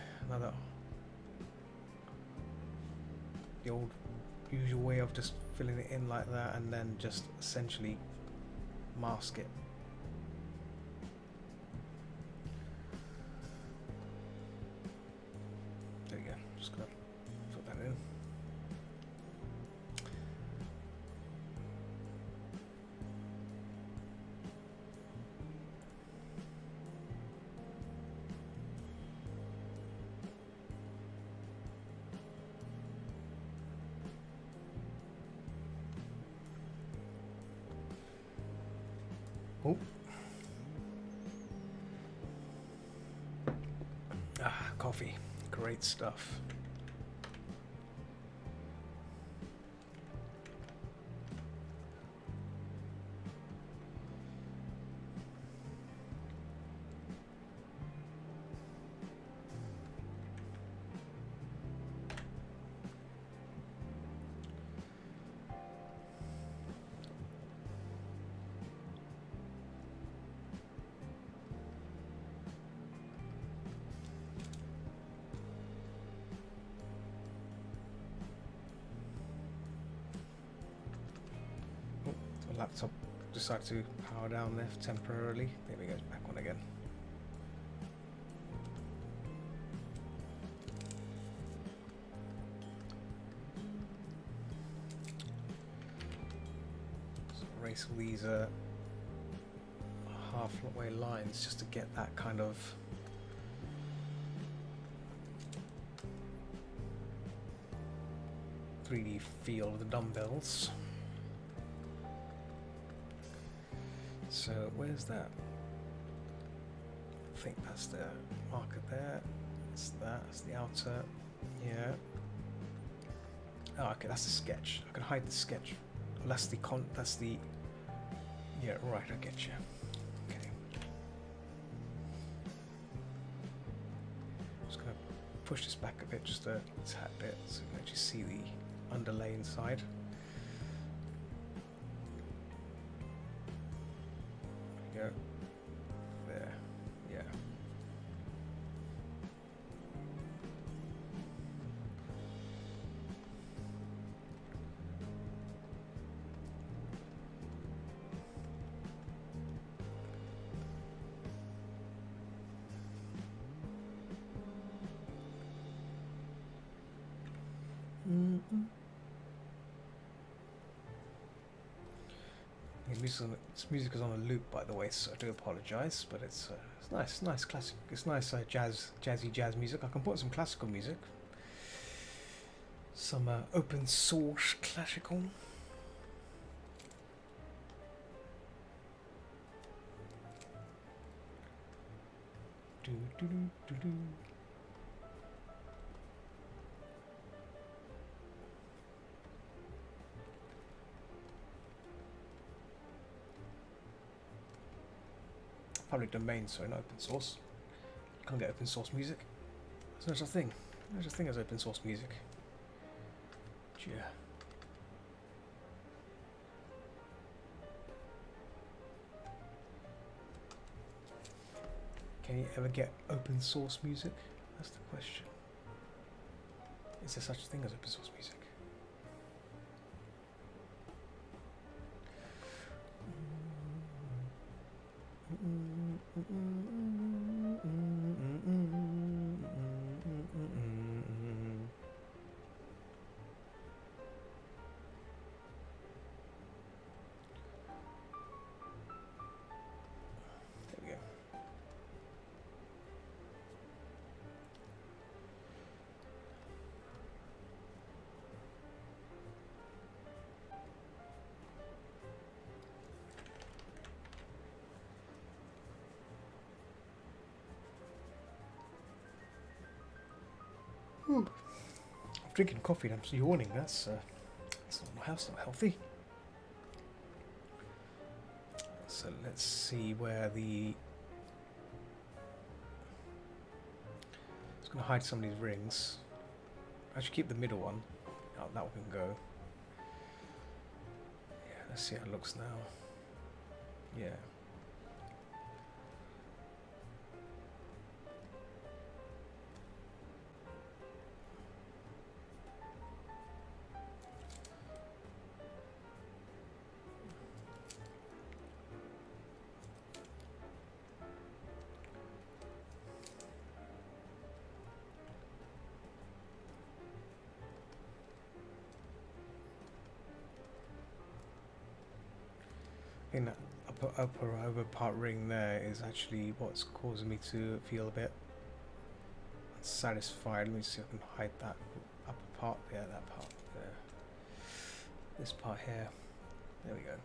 old usual way of just filling it in like that and then just essentially mask it. There you go. Just gonna put that in. Oh. Coffee. Great stuff. Laptop decided to power down there temporarily. There we go, back on again. So erase all these halfway lines just to get that kind of (3D) feel of the dumbbells. So where's that? I think that's the marker there. That's the outer. Yeah. Oh, okay, that's the sketch. I can hide the sketch. That's the that's the. Yeah, right. I get you. Okay. Just gonna push this back a bit, just a tad bit, so you can actually see the underlay inside. There, yeah. This music is on a loop, by the way, so I do apologise, but it's nice classic. It's nice jazzy jazz music. I can put some classical music, some open source classical. Do do do do do. Public domain, so not open source. You can't get open source music. There's no such thing. There's such thing as open source music. Yeah. Can you ever get open source music? That's the question. Is there such a thing as open source music? I'm drinking coffee and I'm yawning. That's not healthy. So let's see where the... I'm just going to hide some of these rings. I should keep the middle one. Oh, that one can go. Yeah, let's see how it looks now. Yeah. I think that upper over part ring there is actually what's causing me to feel a bit unsatisfied. Let me see if I can hide that upper part there, that part there. This part here. There we go.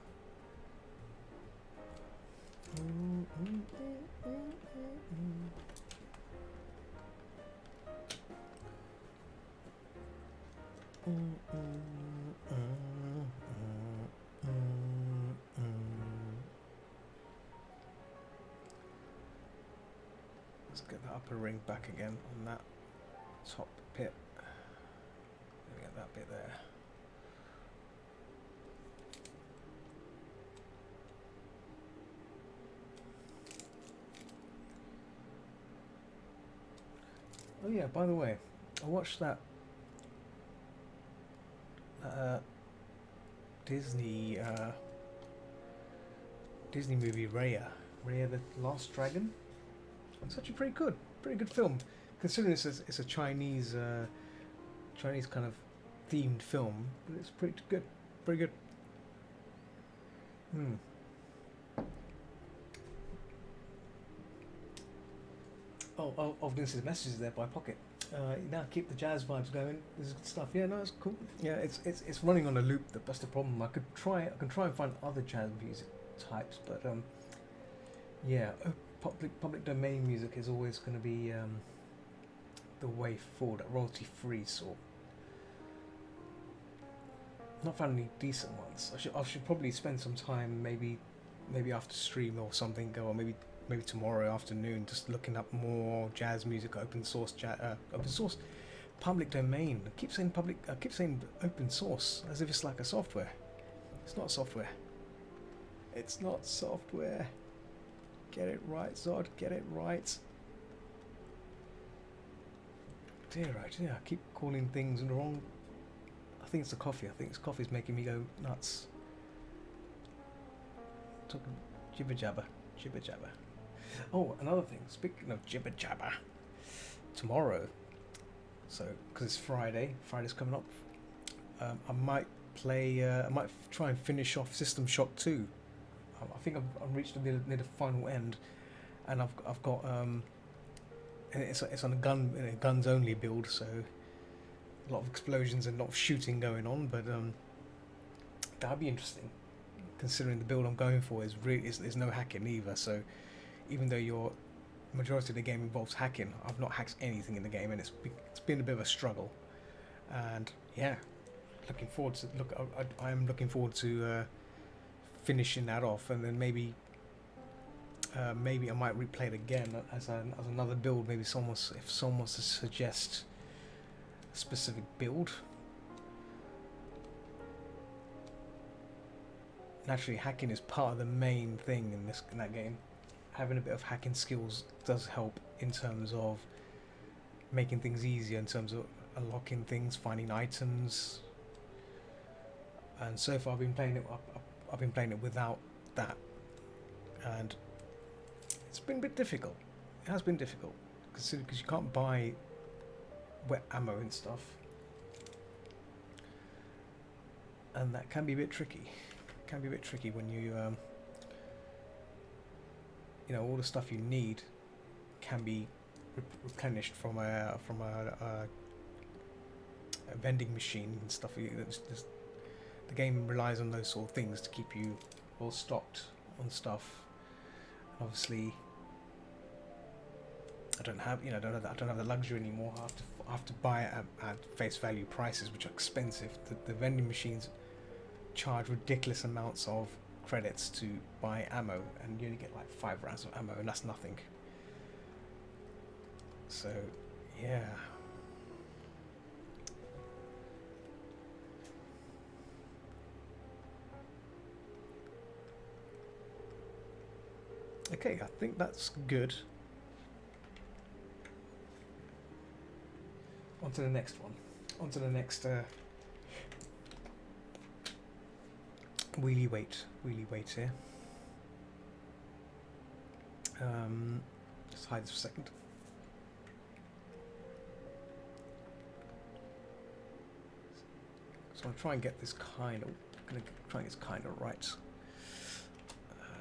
Let's get the upper ring back again on that top bit. Get that bit there. Oh yeah, by the way, I watched that Disney movie Raya the Last Dragon. It's actually pretty good film, considering it's a Chinese kind of themed film. But it's pretty good. Oh, this is messages there by Pocket. Now keep the jazz vibes going. This is good stuff. Yeah, no, it's cool. Yeah, it's running on a loop. That's the problem. I can try and find other jazz music types, but yeah, public domain music is always going to be the way forward. Royalty free sort. Not found any decent ones. I should probably spend some time maybe after stream or something, or maybe tomorrow afternoon, just looking up more jazz music, open source public domain. I keep saying open source as if it's like a software. It's not software. It's not software. Get it right, Zod. Get it right. Dear, I keep calling things wrong. I think it's the coffee. I think this coffee's making me go nuts. Talking jibber jabber. Oh, another thing. Speaking of jibber jabber, tomorrow. So, because it's Friday. Friday's coming up. I might play. I might try and finish off System Shock 2. I think I've reached near the final end, and I've got and it's on a guns only build, so a lot of explosions and a lot of shooting going on. But that'd be interesting, considering the build I'm going for is there's no hacking either. So even though your majority of the game involves hacking, I've not hacked anything in the game, and it's been a bit of a struggle. And yeah, looking forward to I am looking forward to finishing that off, and then maybe I might replay it again as another build. Maybe if someone wants to suggest a specific build. Naturally, hacking is part of the main thing in that game. Having a bit of hacking skills does help in terms of making things easier, in terms of unlocking things, finding items. And so far, I've been playing it without that, and it's been a bit difficult. It has been difficult because you can't buy wet ammo and stuff, and that can be a bit tricky. It can be a bit tricky when you all the stuff you need can be replenished from a vending machine and stuff. The game relies on those sort of things to keep you well stocked on stuff. And obviously, I don't have the luxury anymore. I have to buy it at face value prices, which are expensive. The vending machines charge ridiculous amounts of credits to buy ammo, and you only get like 5 rounds of ammo, and that's nothing. So, yeah. Okay, I think that's good. On to the next one. On to the next wheelie weight here. Just hide this for a second. So I'm gonna try and get this kind of right.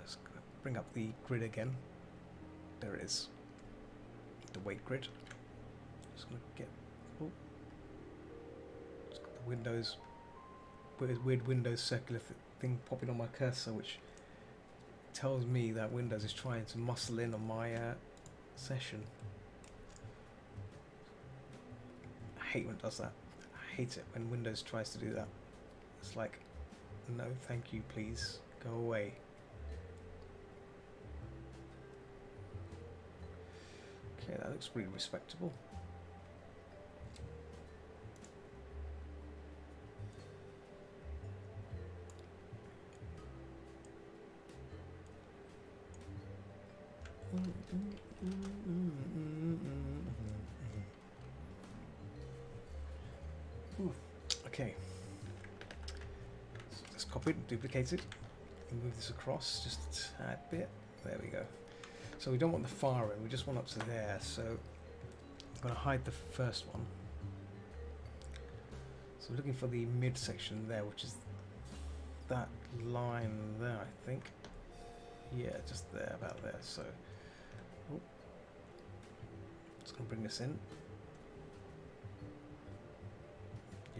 Just gonna bring up the grid again. There it is. The weight grid. Just gonna get just got the Windows weird Windows circular thing popping on my cursor, which tells me that Windows is trying to muscle in on my session. I hate when it does that. I hate it when Windows tries to do that. It's like, no, thank you, please go away. Okay, that looks pretty respectable. Okay, so let's copy it, duplicate it, and move this across just a tad bit. There we go. So we don't want the far end, we just want up to there. So I'm going to hide the first one. So we're looking for the midsection there, which is that line there, I think. Yeah, just there, about there. So just going to bring this in.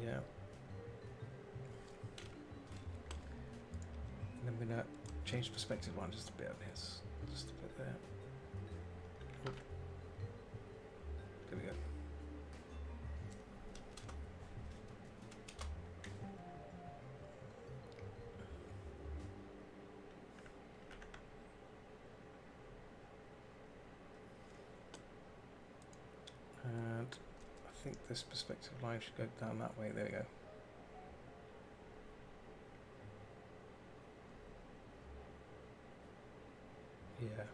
Yeah. And I'm going to change perspective one just a bit on this. Just a bit there. Oop. There we go. And I think this perspective line should go down that way. There we go. Yeah.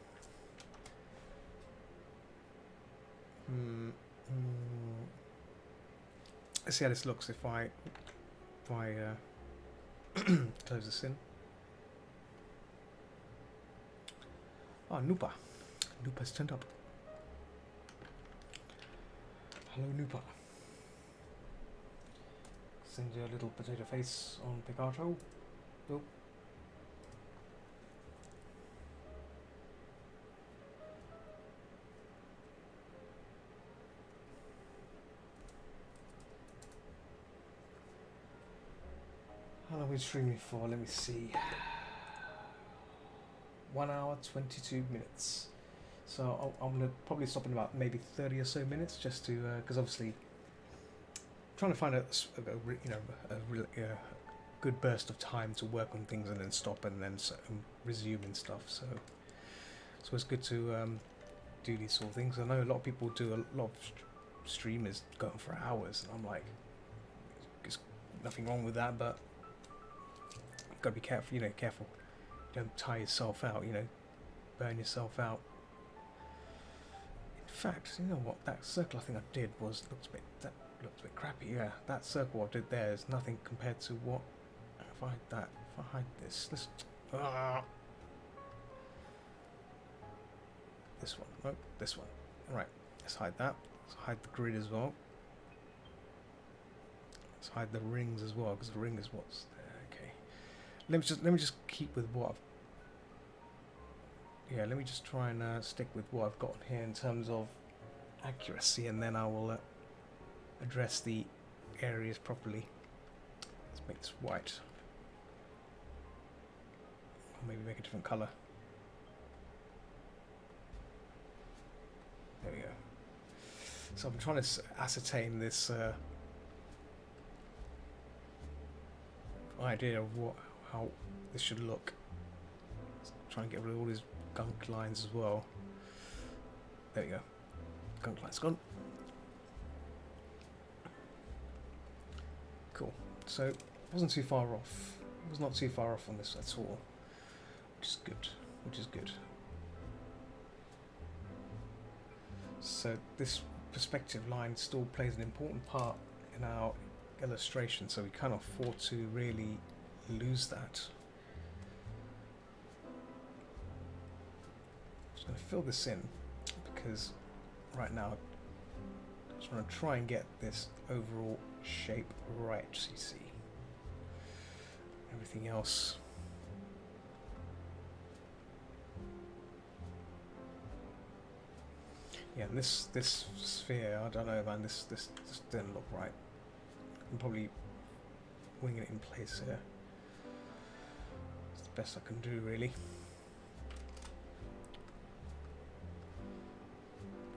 Let's see how this looks if I close this in. Oh, Nupa. Nupa's turned up. Hello, Nupa. Send your little potato face on Picasso. Nope. How long are we streaming for? Let me see. 1 hour 22 minutes. So I'm gonna probably stop in about maybe 30 or so minutes, just to because obviously trying to find a good burst of time to work on things and then stop and then resume and stuff. So it's good to do these sort of things. I know a lot of people do, a lot of streamers going for hours, and I'm like, there's nothing wrong with that, but you've got to be careful. Careful. Don't tire yourself out. Burn yourself out. In fact, you know what? That circle I think I did looked a bit crappy. Yeah, that circle I did there is nothing compared to what. If I hide this, this one. Nope, this one. Right. Let's hide that. Let's hide the grid as well. Let's hide the rings as well, because the ring is what's there. Okay. Let me just keep with what I've. Yeah, let me just try and stick with what I've got here in terms of accuracy, and then I will address the areas properly. Let's make this white. Or maybe make a different colour. There we go. So I'm trying to ascertain this idea of how this should look. Trying to get rid of all these gunk lines as well. There we go. Gunk lines gone. Cool. So it wasn't too far off. It was not too far off on this at all, which is good. Which is good. So this perspective line still plays an important part in our illustration, so we can't afford to really lose that. I'm just going to fill this in because right now I'm just going to try and get this overall shape right, so you see. Everything else yeah, and this sphere, I don't know, man, this didn't look right. I'm probably winging it in place here. It's the best I can do, really.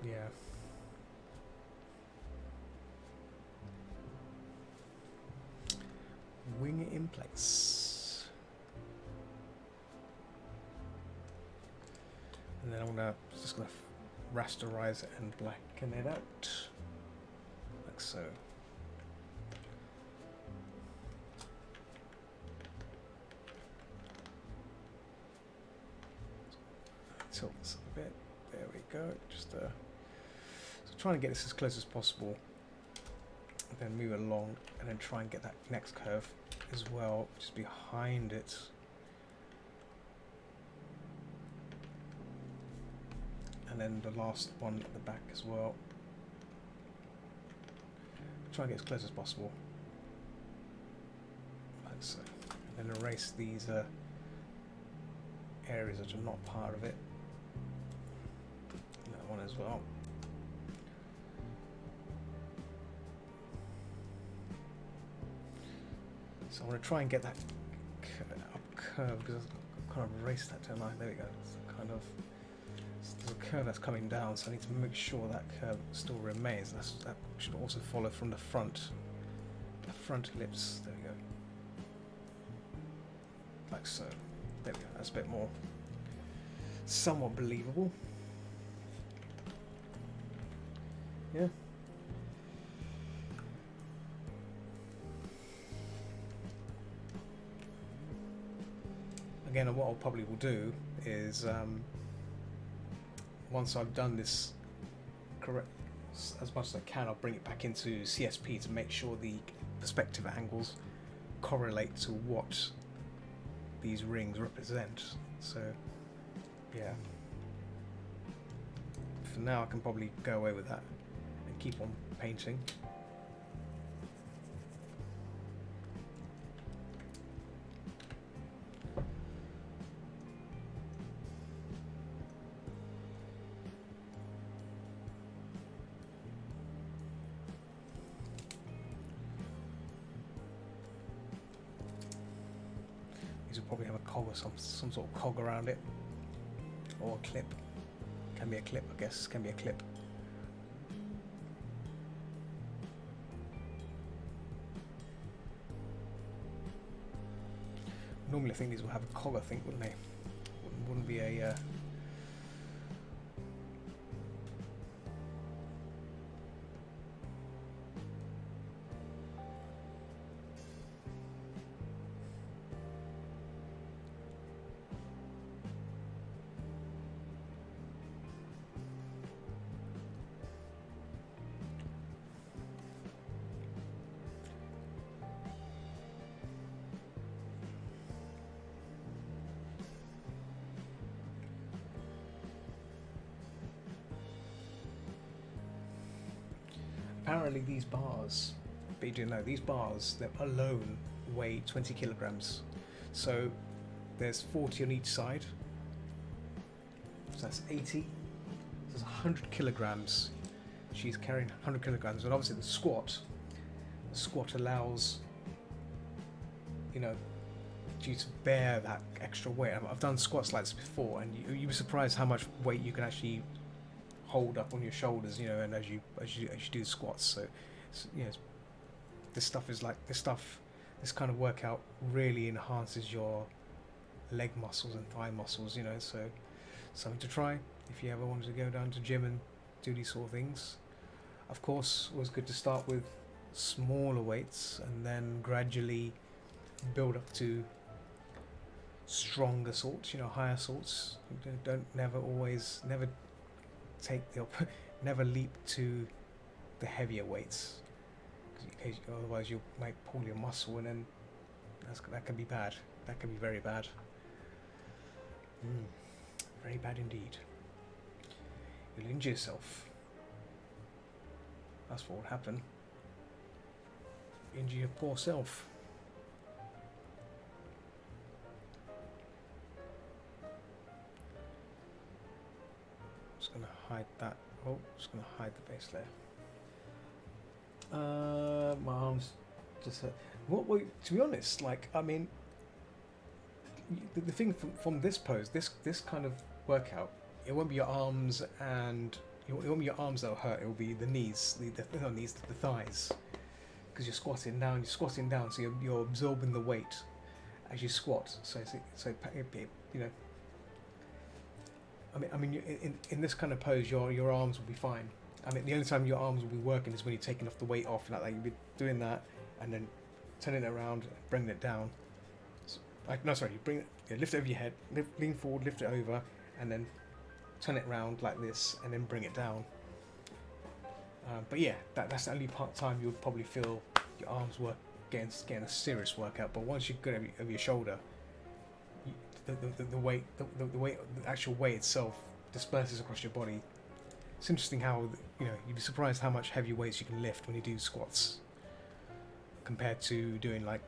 Yeah. Wing it in place. And then I'm just gonna rasterize it and blacken it out, like so. Tilt this a bit. There we go. Just so trying to get this as close as possible, and then move it along, and then try and get that next curve as well, just behind it. And then the last one at the back as well. Try and get as close as possible, like so. And then erase these areas that are not part of it. And that one as well. So I want to try and get that up curve because I've kind of erased that, don't I? There we go. It's kind of. There's a curve that's coming down, so I need to make sure that curve still remains. That should also follow from the front ellipse. There we go. Like so. There we go. That's a bit more somewhat believable. Yeah. Again, what I'll probably will do is once I've done this correct as much as I can, I'll bring it back into CSP to make sure the perspective angles correlate to what these rings represent. So yeah, for now I can probably go away with that and keep on painting. These will probably have a cog or some sort of cog around it, or a clip. Can be a clip, I guess. Can be a clip. Normally, I think these will have a cog. I think, wouldn't they? Wouldn't be a. Apparently these bars, but you do know, these bars, they alone weigh 20 kilograms. So there's 40 on each side. So that's 80. So that's 100 kilograms. She's carrying 100 kilograms. And obviously the squat allows, you know, you to bear that extra weight. I've done squats like this before, and you'd be surprised how much weight you can actually hold up on your shoulders, you know, and as you do squats. So you know, this kind of workout really enhances your leg muscles and thigh muscles, you know. So something to try if you ever wanted to go down to gym and do these sort of things. Of course, it was good to start with smaller weights and then gradually build up to stronger sorts, you know, higher sorts. Don't never take the never leap to the heavier weights, because otherwise you might pull your muscle, and then that can be bad. That can be very bad. Very bad indeed. You'll injure yourself. That's what will happen. Injure your poor self. Just gonna hide that. Oh, just gonna hide the base layer. My arms just hurt. To be honest, like, I mean, the thing from this pose, this kind of workout, it won't be your arms and it won't be your arms that'll hurt. It will be the knees, the thighs, because you're squatting down. So you're absorbing the weight as you squat. So you know. I mean, in this kind of pose, your arms will be fine. I mean, the only time your arms will be working is when you're taking off the weight off, like you'll be doing that, and then turning it around, bringing it down. So, you lift it over your head, lean forward, lift it over, and then turn it around like this, and then bring it down. But yeah, that's the only time you'll probably feel your arms work getting a serious workout. But once you get over your shoulder, the actual weight itself disperses across your body. It's interesting how, you know, you'd be surprised how much heavy weights you can lift when you do squats compared to doing, like,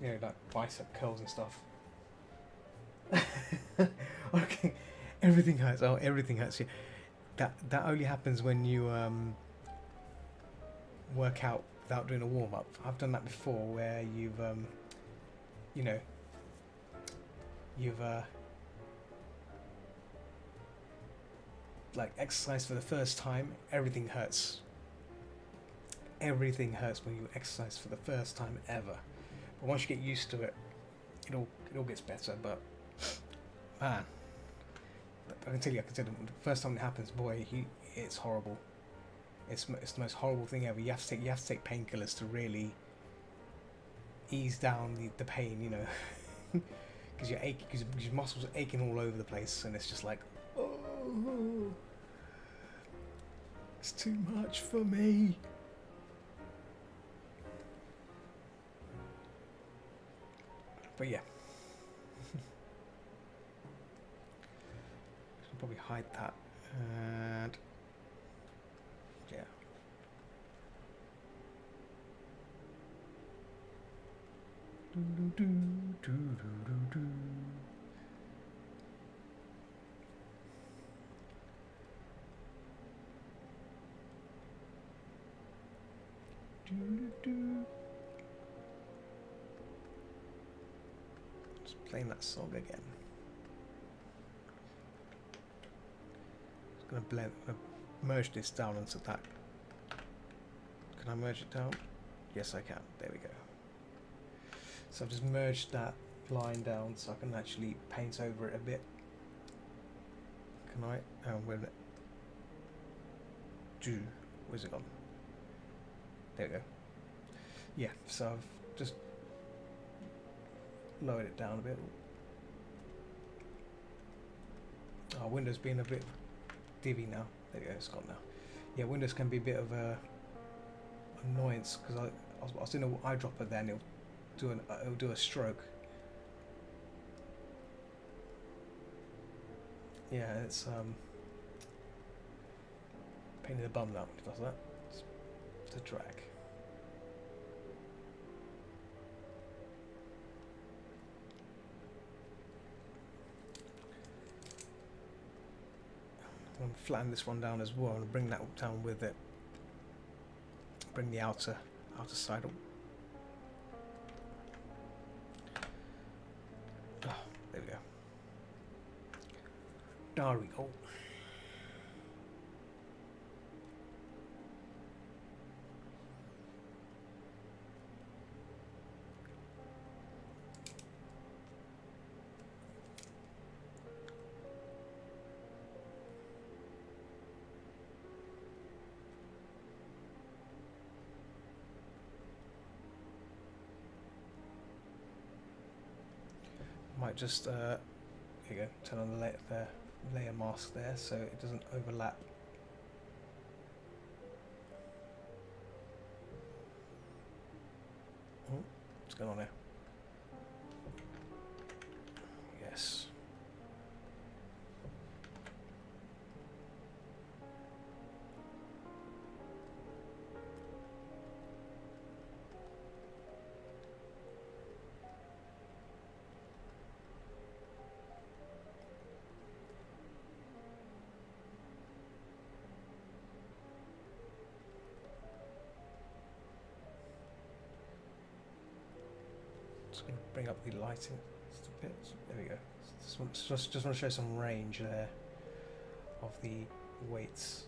you know, like bicep curls and stuff. Okay, everything hurts. Oh, everything hurts. Yeah. That only happens when you work out without doing a warm up. I've done that before, where you've like exercised for the first time. Everything hurts. Everything hurts when you exercise for the first time ever. But once you get used to it, it all gets better. But man, I can tell you, the first time it happens, boy, it's horrible. It's the most horrible thing ever. You have to take painkillers to really ease down the pain, you know, because your muscles are aching all over the place, and it's just like, oh, it's too much for me. But yeah, should probably hide that, and yeah. Just playing that song again. Just gonna merge this down into that. Can I merge it down? Yes, I can. There we go. So I've just merged that line down so I can actually paint over it a bit. Can I? Oh, wait a minute. Where's it gone? There we go. Yeah, so I've just lowered it down a bit. Oh, Windows being a bit divvy now. There we go, it's gone now. Yeah, Windows can be a bit of a annoyance, because I was doing an eyedropper then, it'll do a stroke. Yeah, it's pain in the bum now when it does that. It's a drag. I'm going to flatten this one down as well and bring that down with it. Bring the outer side up. Oh, there we go. There we go. might just here you go, turn on the layer mask there so it doesn't overlap. Oh, what's going on here? Yes. Just going to bring up the lighting just a bit. There we go. Just want to show some range there of the weights.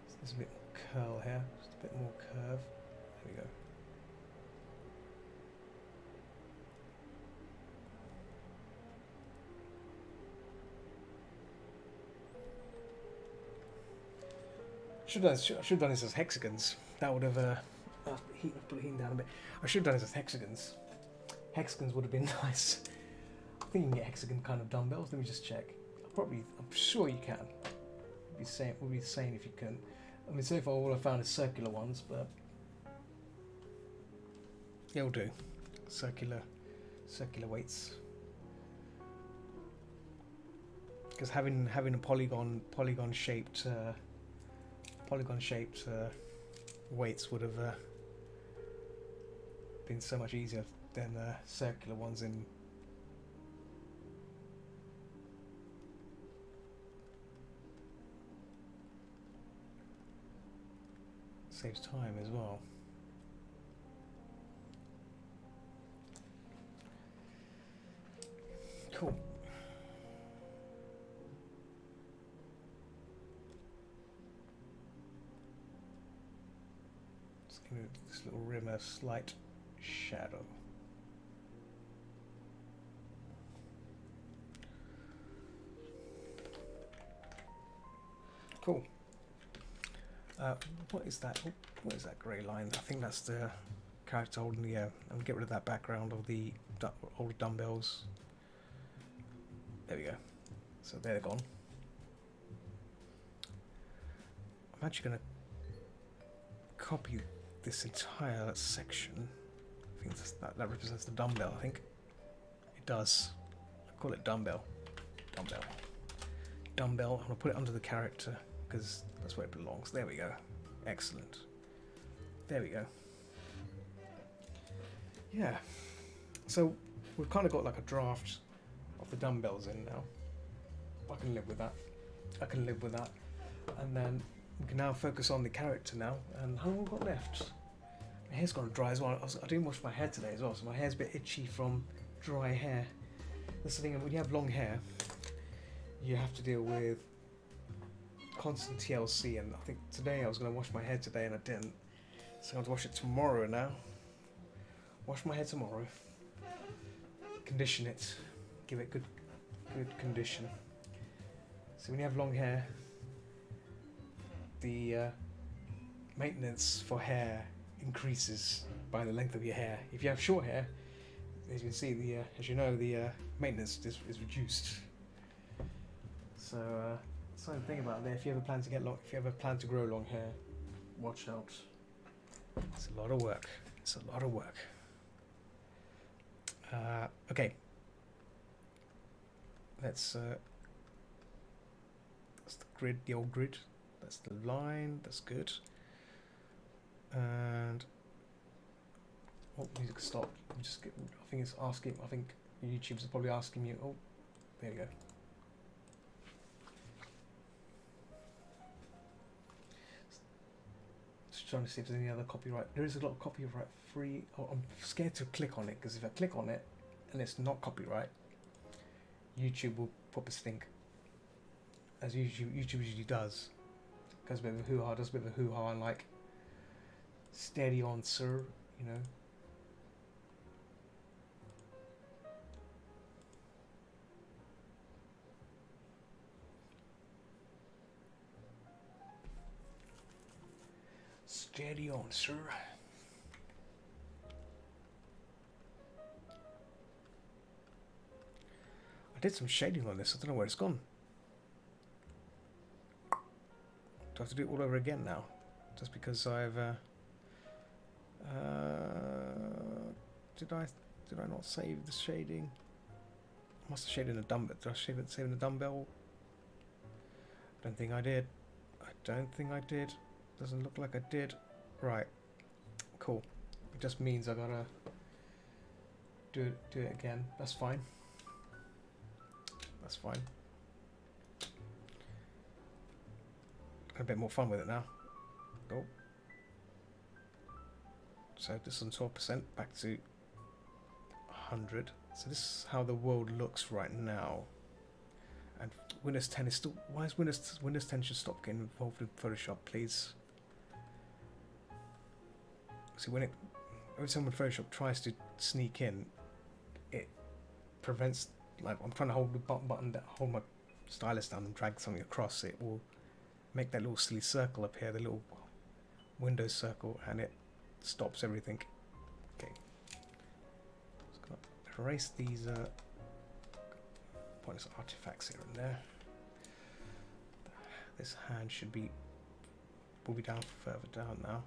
So there's a bit more curl here, just a bit more curve. There we go. Should have done this as hexagons. That would have put the heat down a bit. I should have done this as hexagons. Hexagons would have been nice. I think you can get hexagon kind of dumbbells. Let me just check. I'm sure you can. Would be sane if you can. I mean, so far all I found is circular ones, but it'll do. Circular weights. Because having a polygon shaped weights would have been so much easier than circular ones in. Saves time as well. Cool. Just give this little rim a slight shadow. Cool. What is that? What is that grey line? I think that's the character holding the. I'll get rid of that background of the old dumbbells. There we go. So they're gone. I'm actually going to copy this entire section. I think that represents the dumbbell. I think it does. I call it dumbbell. Dumbbell. I'm going to put it under the character because that's where it belongs. There we go. Excellent. There we go. Yeah. So we've kind of got like a draft of the dumbbells in now. I can live with that. And then we can now focus on the character now. And how long have we got left? My hair's gone dry as well. I didn't wash my hair today as well, so my hair's a bit itchy from dry hair. That's the thing, when you have long hair, you have to deal with constant TLC, and I think today I was going to wash my hair today and I didn't. So I'm going to wash it tomorrow now. Wash my hair tomorrow. Condition it. Give it good condition. So when you have long hair, the maintenance for hair increases by the length of your hair. If you have short hair, as you can see, the maintenance is reduced. So something to think about there. If you ever plan to grow long hair, watch out. It's a lot of work. Okay. That's the grid, the old grid. That's the line. That's good. And music stopped. I think it's asking. I think YouTube's probably asking you. Oh, there you go. Just trying to see if there's any other copyright. There is a lot of copyright free. Oh, I'm scared to click on it because if I click on it and it's not copyright, YouTube will probably think, as YouTube usually does. Goes a bit of a hoo-ha, does a bit of a hoo-ha, and like, steady on, sir, you know. Steady on, sir. I did some shading on this. I don't know where it's gone. Do I have to do it all over again now? Just because I've... did I not save the shading? I must have shaded in a dumbbell. Did I save in the dumbbell? I don't think I did. I don't think I did. Doesn't look like I did. Right. Cool. It just means I gotta do it again. That's fine. That's fine. A bit more fun with it now. Go. So this is on 12%, back to 100. So this is how the world looks right now. And Windows 10 is still... Why is Windows 10 should stop getting involved in Photoshop, please? See, every time when Photoshop tries to sneak in, it prevents... Like, I'm trying to hold the button down, hold my stylus down and drag something across. It will make that little silly circle up here, the little Windows circle, and it stops everything. Okay. Just gonna erase these pointless artifacts here and there. This hand will be down further down now.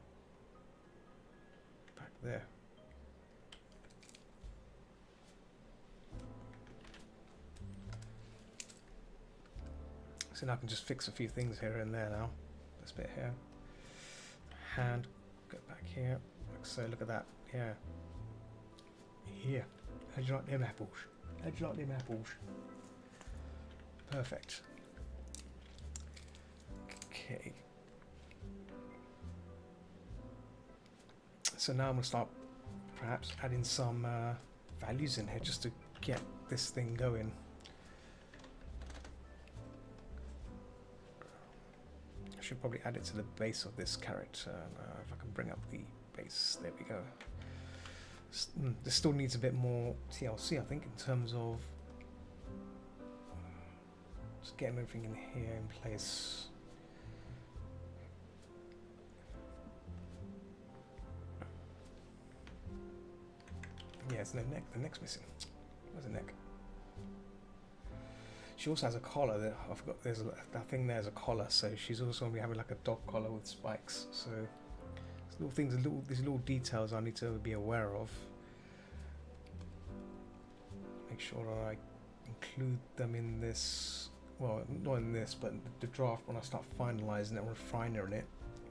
Back there. So now I can just fix a few things here and there now. This bit here. Hand, go back here. Like so, look at that. Yeah. Here. How'd you like them apples? How'd you like them apples? Perfect. Okay. So now I'm going to start perhaps adding some values in here just to get this thing going. I should probably add it to the base of this character. If I can bring up the base, there we go. This still needs a bit more TLC, I think, in terms of just getting everything in here in place. Yeah, it's the neck. The neck's missing. Where's the neck? She also has a collar. That I forgot. There's that thing. There's a collar, so she's also going to be having like a dog collar with spikes. So little things, these little details I need to be aware of. Make sure that I include them in this. Well, not in this, but the draft when I start finalising it, refining it,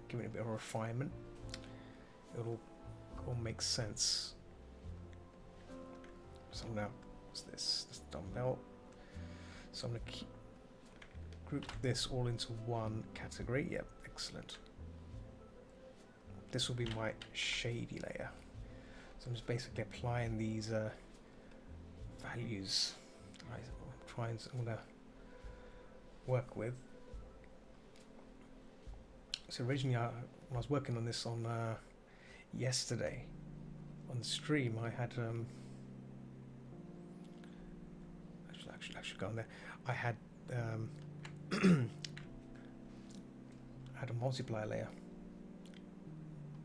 giving it a bit of refinement. It'll all make sense. So now, what's this? This dumbbell. So I'm going to group this all into one category. Yep, excellent. This will be my shady layer. So I'm just basically applying these values I'm going to work with. So originally, when I was working on this on yesterday on the stream, I had actually go on there. I had had a multiplier layer,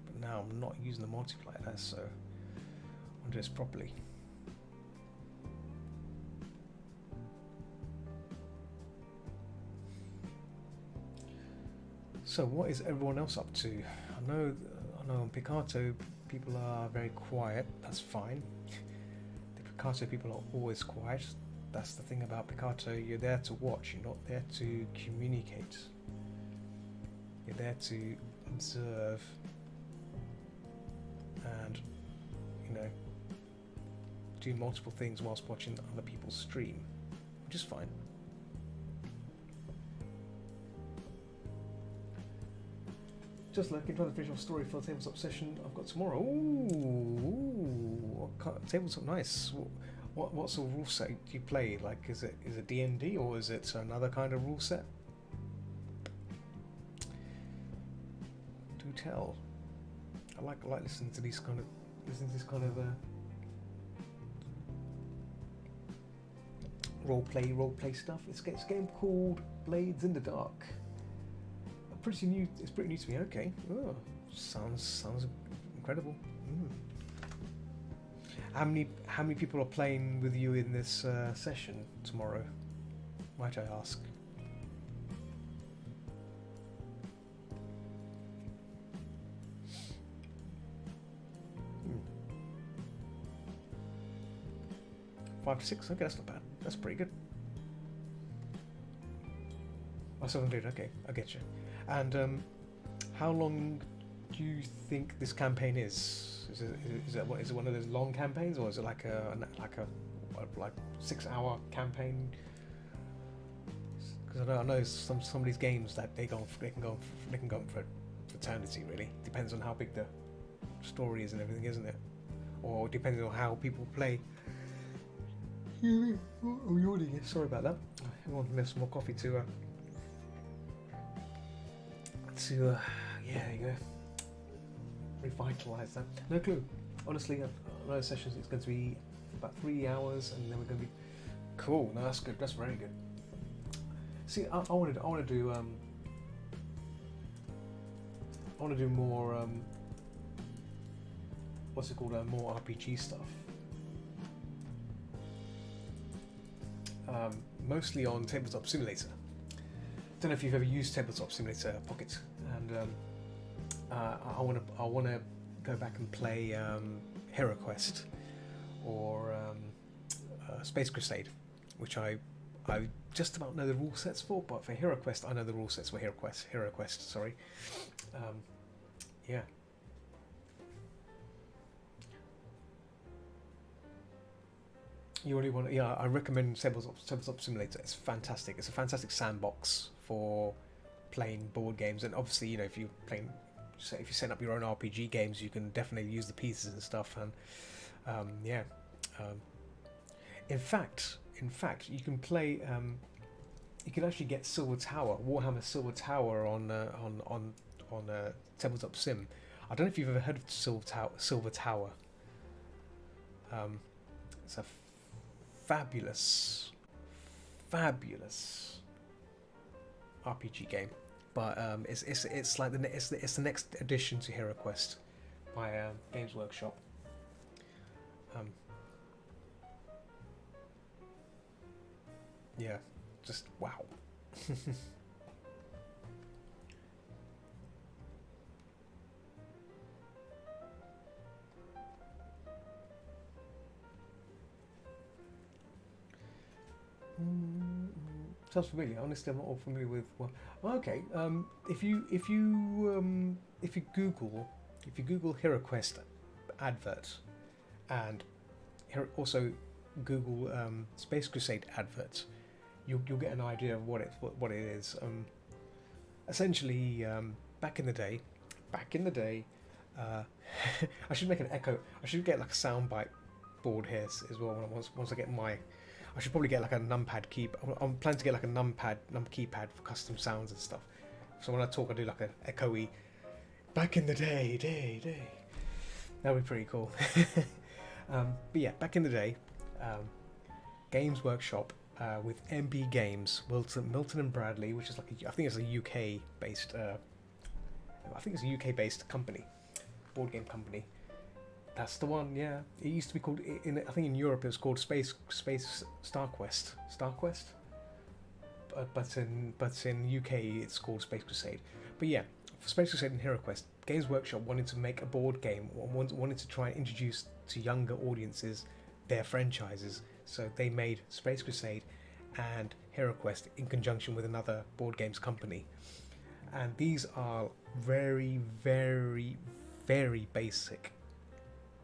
but now I'm not using the multiplier there, so I'll do this properly. So what is everyone else up to? I know on Picarto people are very quiet. That's fine. The Picarto people are always quiet. That's the thing about Picarto. You're there to watch. You're not there to communicate. You're there to observe and, you know, do multiple things whilst watching other people's stream, which is fine. Just looking, trying to finish off story for the tabletop session I've got tomorrow. Ooh, tabletop, nice. What sort of rule set do you play? Like, is it D&D or is it another kind of rule set? Do tell. I like listening to this kind of role play stuff. It's a game called Blades in the Dark. Pretty new. It's pretty new to me. Okay. Oh, sounds incredible. How many people are playing with you in this session tomorrow? Might I ask? Hmm. 5 to 6. Okay, that's not bad. That's pretty good. Oh, 7 Okay, I get you. And how long do you think this campaign is? Is it one of those long campaigns, or is it like a 6 hour campaign? Because I know some of these games that they can go on for eternity. Really depends on how big the story is and everything, isn't it? Or depending on how people play. Oh, yawning. Sorry about that. I want to have some more coffee to yeah, there you go. Revitalise that. No clue. Honestly, those sessions it's going to be about 3 hours, and then we're going to be cool. No, that's good. That's very good. See, I want to do more. What's it called? More RPG stuff. Mostly on Tabletop Simulator. Don't know if you've ever used Tabletop Simulator Pocket, and I want to go back and play HeroQuest or Space Crusade, which I just about know the rule sets for, but for HeroQuest I know the rule sets for HeroQuest. Sorry, yeah. You really want? Yeah, I recommend Tabletop Simulator. It's fantastic. It's a fantastic sandbox for playing board games, and obviously, you know, if you set up your own RPG games, you can definitely use the pieces and stuff. And yeah, in fact, you can play. You can actually get Warhammer Silver Tower on Tabletop Sim. I don't know if you've ever heard of Silver Tower. It's a fabulous RPG game, but it's like the next addition to HeroQuest by Games Workshop. Yeah, just wow. Sounds familiar. Honestly, I'm not all familiar with. Well, okay. If you Google HeroQuest advert, and also Google Space Crusade advert, you'll get an idea of what it is. Essentially, back in the day, I should make an echo. I should get like a soundbite board here as well. Once I get my, I should probably get like a numpad key. I'm planning to get like a number keypad for custom sounds and stuff. So when I talk, I do like an echoey. Back in the day. That would be pretty cool. But yeah, back in the day, Games Workshop with MB Games, Milton and Bradley, which is like I think it's a UK based. I think it's a UK based company, board game company. That's the one. Yeah, it used to be called. I think in Europe it was called Space StarQuest. But in UK it's called Space Crusade. But yeah, for Space Crusade and HeroQuest, Games Workshop wanted to make a board game, wanted to try and introduce to younger audiences their franchises. So they made Space Crusade and HeroQuest in conjunction with another board games company. And these are very, very, very basic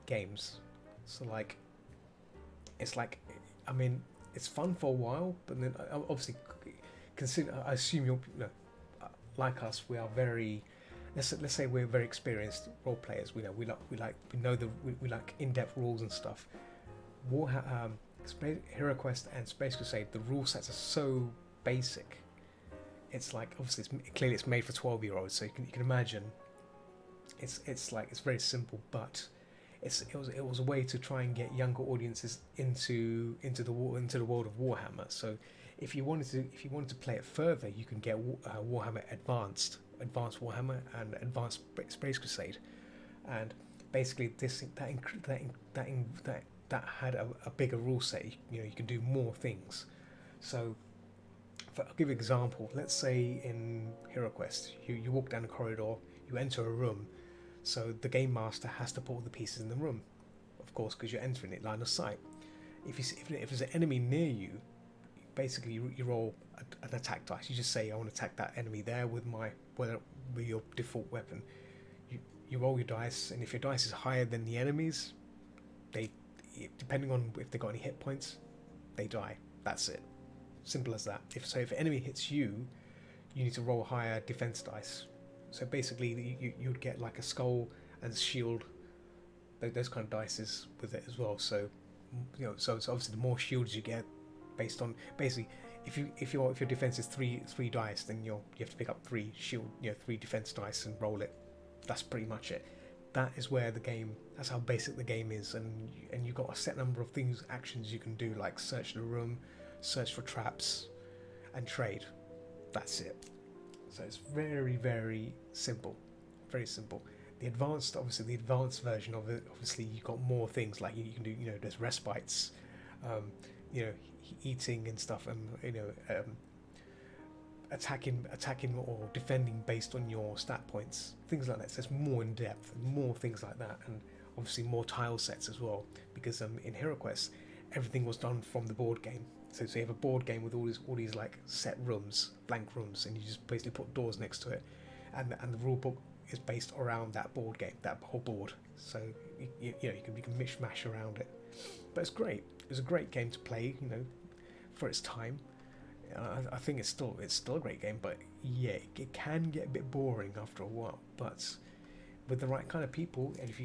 games. So like, it's like, I mean, it's fun for a while, but then obviously, I assume you're, like us, we are very. Let's say we're very experienced role players. We like in-depth rules and stuff. HeroQuest and Space Crusade, the rule sets are so basic. It's like obviously clearly it's made for 12-year-olds, so you can imagine. It's very simple, but it was a way to try and get younger audiences into the world of Warhammer. So if you wanted to play it further, you can get Warhammer Advanced Warhammer and Advanced Space Crusade, and basically that that had a bigger rule set. You know, you can do more things. So I'll give you an example. Let's say in HeroQuest, you walk down a corridor, you enter a room, so the game master has to put all the pieces in the room, of course, because you're entering it line of sight. If there's an enemy near you, basically you roll an attack dice. You just say, I want to attack that enemy there with your default weapon. You roll your dice, and if your dice is higher than the enemy's, they, depending on if they got any hit points, they die. That's it. Simple as that. If an enemy hits you, you need to roll higher defense dice. So basically, you would get like a skull and shield, those kind of dices with it as well. So so obviously the more shields you get, based on basically, if your defense is three dice, then you have to pick up 3 shield, 3 defense dice and roll it. That's pretty much it. That is where the game. That's how basic the game is, and you've got a set number of actions you can do, like search the room, search for traps, and trade. That's it. So it's very, very simple. Very simple. The advanced version of it, obviously you've got more things, like you can do, there's respites, eating and stuff, and attacking or defending based on your stat points, things like that. So it's more in depth, more things like that, and obviously more tile sets as well, because in HeroQuest everything was done from the board game. So you have a board game with all these like set rooms, blank rooms, and you just basically put doors next to it, and the rule book is based around that board game, that whole board. So you can mishmash around it, but it's great. It was a great game to play, for its time. I think it's still a great game, but yeah, it can get a bit boring after a while. But with the right kind of people, and if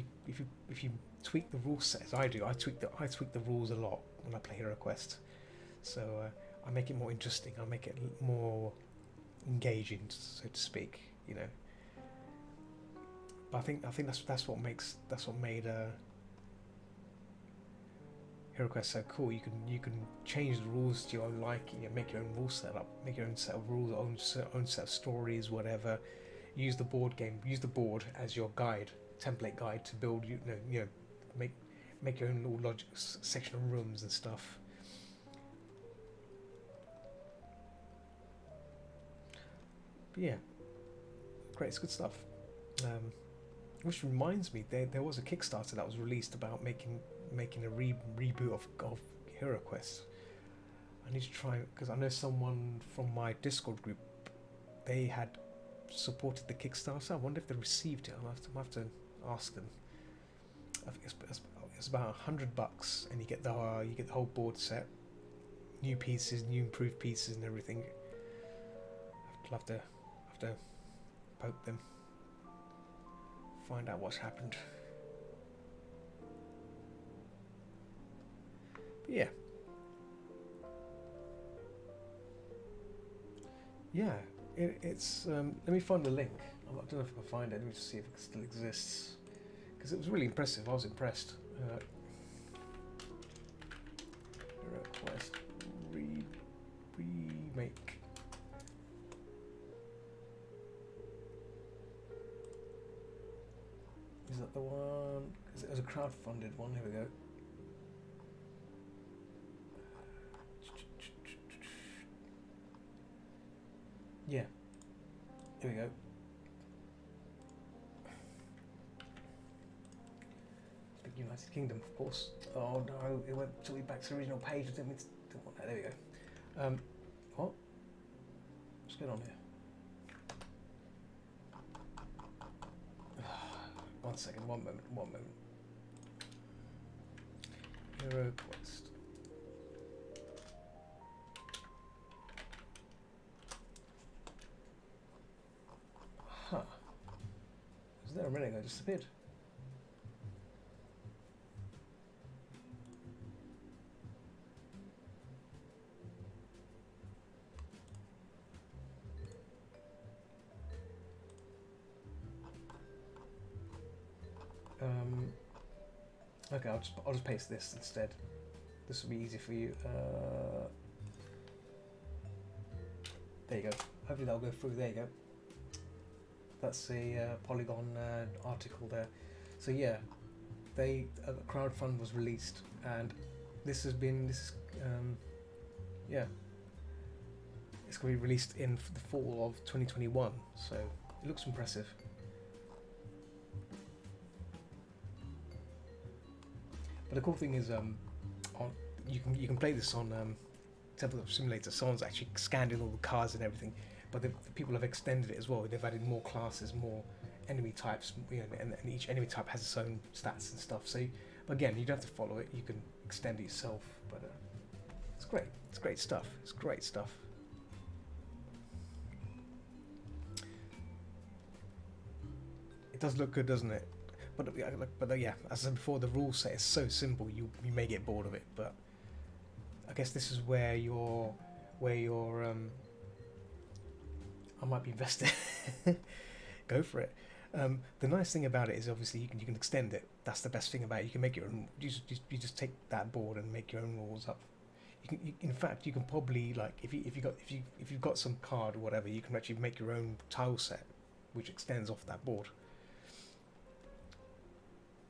you tweak the rule set, as I do, I tweak the rules a lot when I play HeroQuest. So I make it more interesting. I make it more engaging, so to speak. But I think that's what made HeroQuest so cool. You can change the rules to your own liking and make your own rule setup, make your own set of rules, own set of stories, whatever. Use the board as your guide, template guide to build. Make your own little logic section of rooms and stuff. But yeah, great, it's good stuff. Which reminds me, there was a Kickstarter that was released about making a reboot of HeroQuest. I need to try, because I know someone from my Discord group, they had supported the Kickstarter. I wonder if they received it. I'll have to ask them. I think it's about $100, and you get the whole board set, new pieces, new improved pieces, and everything. I'll have to poke them, find out what's happened. But yeah, it's. Let me find the link. I don't know if I can find it. Let me just see if it still exists, because it was really impressive. I was impressed. HeroQuest remake. Is that the one? Because it was a crowdfunded one. Here we go. Yeah. Here we go. Big United Kingdom, of course. Oh no, it went totally back to the original page. I didn't want that. There we go. What? What's going on here? One second, one moment. HeroQuest. Huh. Was there a minute ago? Disappeared. Okay, I'll just paste this instead. This will be easy for you. There you go. Hopefully that'll go through. There you go. That's a Polygon article there. So yeah, a crowdfund was released and this yeah, it's going to be released in the fall of 2021, so it looks impressive. But the cool thing is, you can play this on Tabletop Simulator. Someone's actually scanned in all the cards and everything, but the people have extended it as well. They've added more classes, more enemy types, and each enemy type has its own stats and stuff. So, again, you don't have to follow it. You can extend it yourself. But it's great. It's great stuff. It's great stuff. It does look good, doesn't it? But yeah, as I said before, the rule set is so simple. You may get bored of it, but I guess this is where your I might be invested. Go for it. The nice thing about it is obviously you can extend it. That's the best thing about it. You can make your own. You just take that board and make your own rules up. In fact, you can probably, like, if you've got some card or whatever, you can actually make your own tile set, which extends off that board.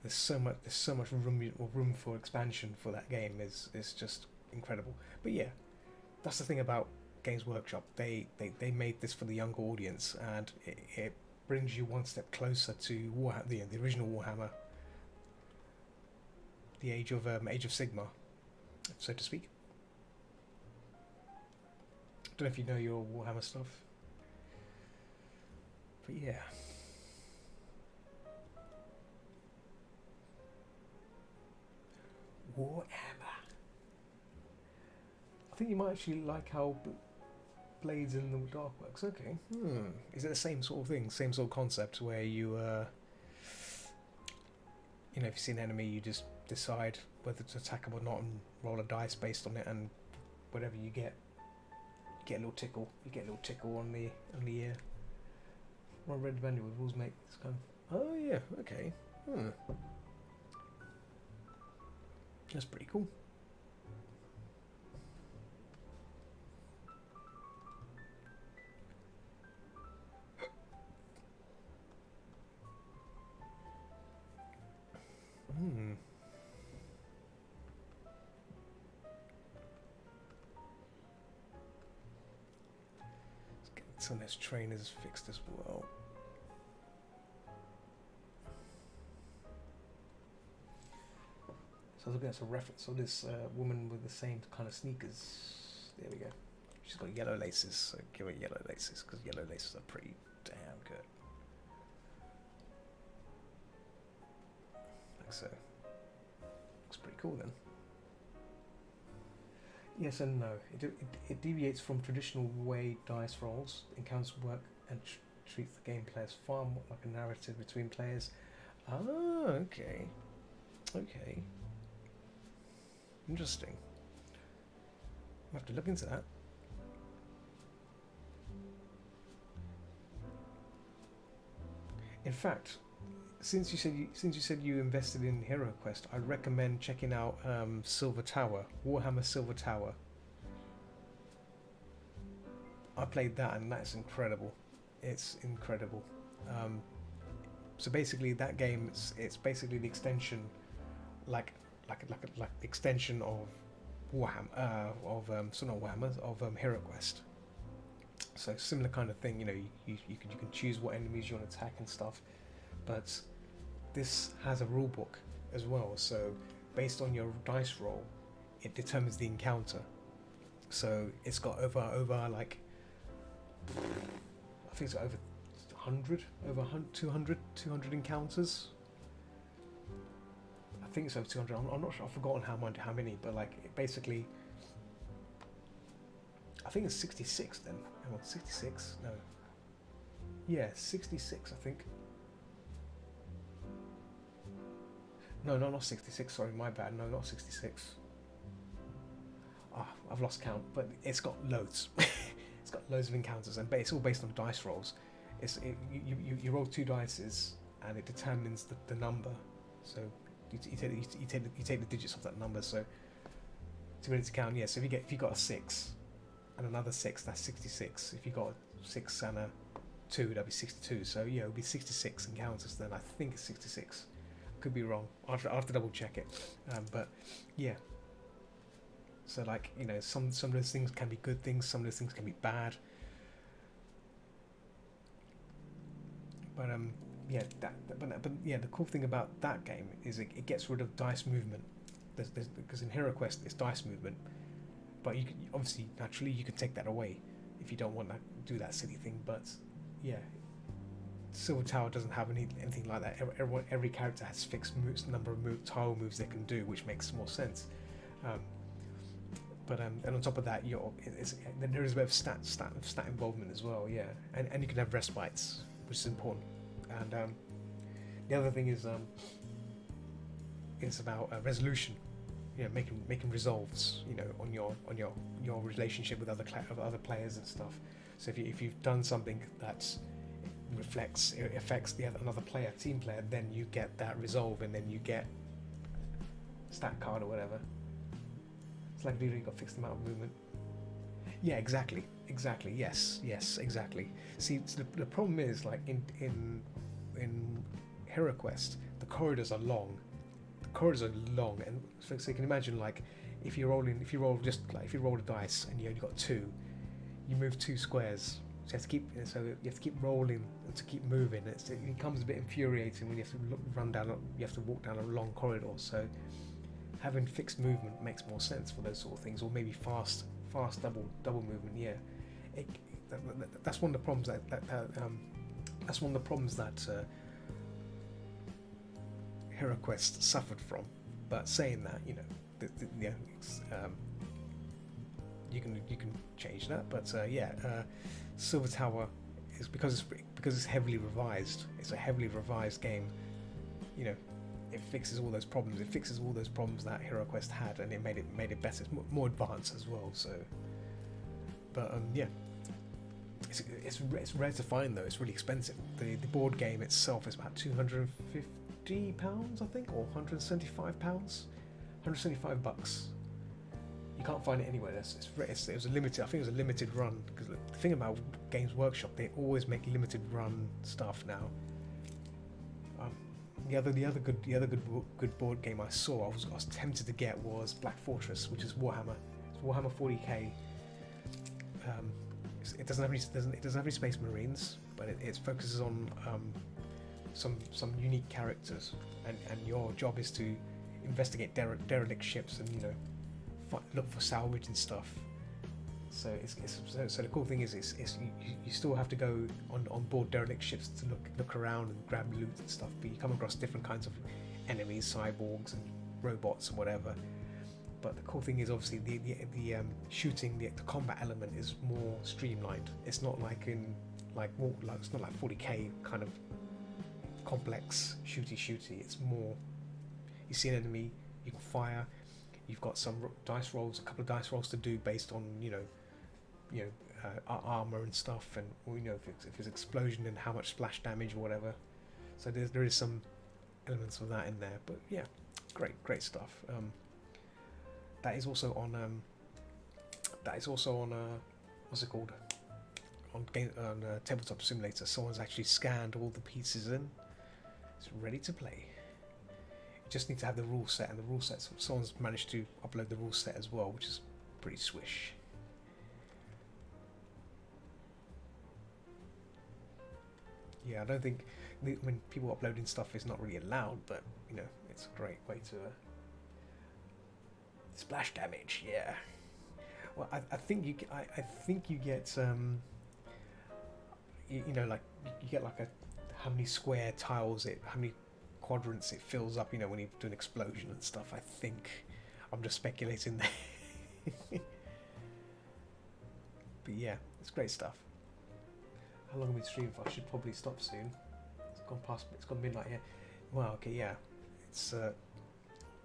There's so much room for expansion for that game. It's just incredible. But yeah, that's the thing about Games Workshop. They made this for the younger audience, and it brings you one step closer to Warhammer, the original Warhammer, the Age of Sigmar, so to speak. Don't know if you know your Warhammer stuff, but yeah. Warhammer. I think you might actually like how Blades in the Dark works. Okay. Is it the same sort of thing? Same sort of concept where you, if you see an enemy, you just decide whether to attack them or not and roll a dice based on it, and whatever you get a little tickle. You get a little tickle on the ear. On Red Manual with rules make this kind of. Oh yeah. Okay. That's pretty cool. Let's get some of those trainers fixed as well. So I was looking at some reference of this woman with the same kind of sneakers. There we go. She's got yellow laces, so give her yellow laces, because yellow laces are pretty damn good. Like so. Looks pretty cool then. Yes and no. It deviates from traditional way dice rolls. Encounters work and treats the game players far more like a narrative between players. Ah, okay. Okay. Interesting. I'll have to look into that. In fact, since you said you invested in Hero Quest, I'd recommend checking out Silver Tower, Warhammer Silver Tower. I played that, and that's incredible. It's incredible. So basically, that game it's basically the extension, like extension of Warhammer, not Warhammer, of Hero Quest. So similar kind of thing, you can choose what enemies you want to attack and stuff, but this has a rule book as well. So based on your dice roll, it determines the encounter. So it's got over like, I think it's got over 200 encounters. I think it's over 200. I'm not sure. I've forgotten how many, but like basically, I think it's 66 then. Hang on, 66? No. Yeah, 66, I think. No, not 66. Sorry, my bad. No, not 66. I've lost count, but it's got loads. It's got loads of encounters, and it's all based on dice rolls. You roll 2 dices, and it determines the number. So you take the digits of that number. So to be able to count, yeah. So if you got a 6 and another 6, that's 66. If you got a 6 and a 2, that'd be 62. So yeah, it would be 66 encounters. Then I think it's 66. could be wrong. I'll have to double check it. But yeah. So like, you know, some of those things can be good things, some of those things can be bad. But but yeah, the cool thing about that game is it gets rid of dice movement. Because in Hero Quest it's dice movement, but you can, obviously naturally you can take that away if you don't want to do that silly thing. But yeah, Silver Tower doesn't have anything like that. Every character has fixed number of tile moves they can do, which makes more sense. And on top of that, then there is a bit of stat involvement as well. Yeah, and you can have respites, which is important. And the other thing is it's about resolution. You know, making resolves. You know, on your relationship with other players and stuff. So if you've done something that affects another player, team player, then you get that resolve, and then you get stat card or whatever. It's like you got fixed amount of movement. Yeah, exactly. Yes, exactly. See, so the problem is like in Hero Quest, the corridors are long. And so you can imagine like if you roll a dice and you only got 2, you move 2 squares. So you have to keep rolling and to keep moving. It becomes a bit infuriating when you have to walk down a long corridor. So having fixed movement makes more sense for those sort of things, or maybe fast double movement. Yeah, that's one of the problems that Hero Quest suffered from. But saying that, you know, you can change that. But Silver Tower is because it's heavily revised. It's a heavily revised game. You know, it fixes all those problems. It fixes all those problems that Hero Quest had, and it made it better. It's more advanced as well. So, but yeah, it's rare to find though. It's really expensive. The board game itself is about £250, I think, or £175, $175. You can't find it anywhere. It was a limited. I think it was a limited run, because the thing about Games Workshop, they always make limited run stuff now. The other good board game I saw, I was tempted to get, was Black Fortress, which is Warhammer. It's Warhammer 40k. It doesn't have any Space Marines, but it focuses on some unique characters, and your job is to investigate derelict ships and, you know, look for salvage and stuff. So so the cool thing is you still have to go on board derelict ships to look around and grab loot and stuff, but you come across different kinds of enemies, cyborgs and robots and whatever. But the cool thing is obviously the shooting, the combat element is more streamlined. It's not like it's not like 40k kind of complex shooty. It's more, you see an enemy, you can fire. You've got some dice rolls, a couple of dice rolls to do based on armor and stuff, and if it's explosion and how much splash damage or whatever. So there is some elements of that in there. But yeah, great stuff. That is also on what's it called? On Tabletop Simulator. Someone's actually scanned all the pieces in. It's ready to play. You just need to have the rule set, and the rule set, someone's managed to upload the rule set as well, which is pretty swish. Yeah, I don't think when people uploading stuff is not really allowed, but you know, it's a great way to splash damage. Yeah. Well, I think you get you know, like you get like how many square tiles how many quadrants it fills up, you know, when you do an explosion and stuff. I think I'm just speculating there. But yeah, it's great stuff. How long have we streamed for? I should probably stop soon. It's gone midnight here. Well, okay, yeah. It's I'm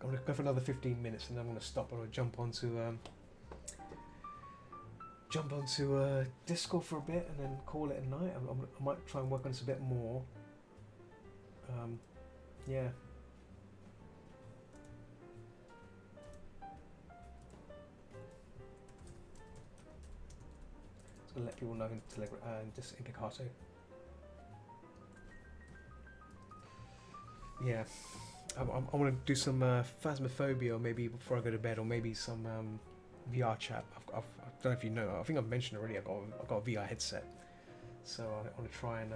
gonna go for another 15 minutes and then I'm gonna stop and I'll jump onto Discord for a bit and then call it a night. I might try and work on this a bit more. Yeah. Just gonna let people know in Telegram and just in Picato. Yeah. I want to do some Phasmophobia, or maybe before I go to bed, or maybe some VR chat. I don't know if you know. I think I've mentioned already. I've got a VR headset, so I want to try and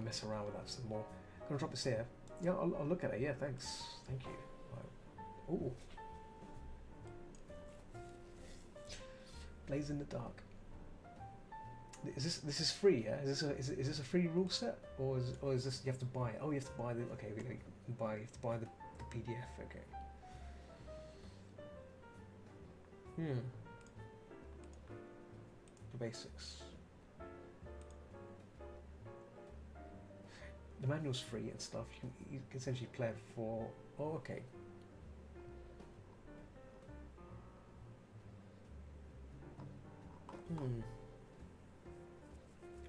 mess around with that some more. I'm gonna drop this here. Yeah, I'll look at it. Yeah, thanks. Thank you. Ooh. Blaze in the dark. Is this is free? Yeah. Is this a free rule set, or is this you have to buy it? Oh, you have to buy the. Okay, you have to buy the PDF. Okay. The basics. The manual's free and stuff. You can essentially play it for. Oh, okay.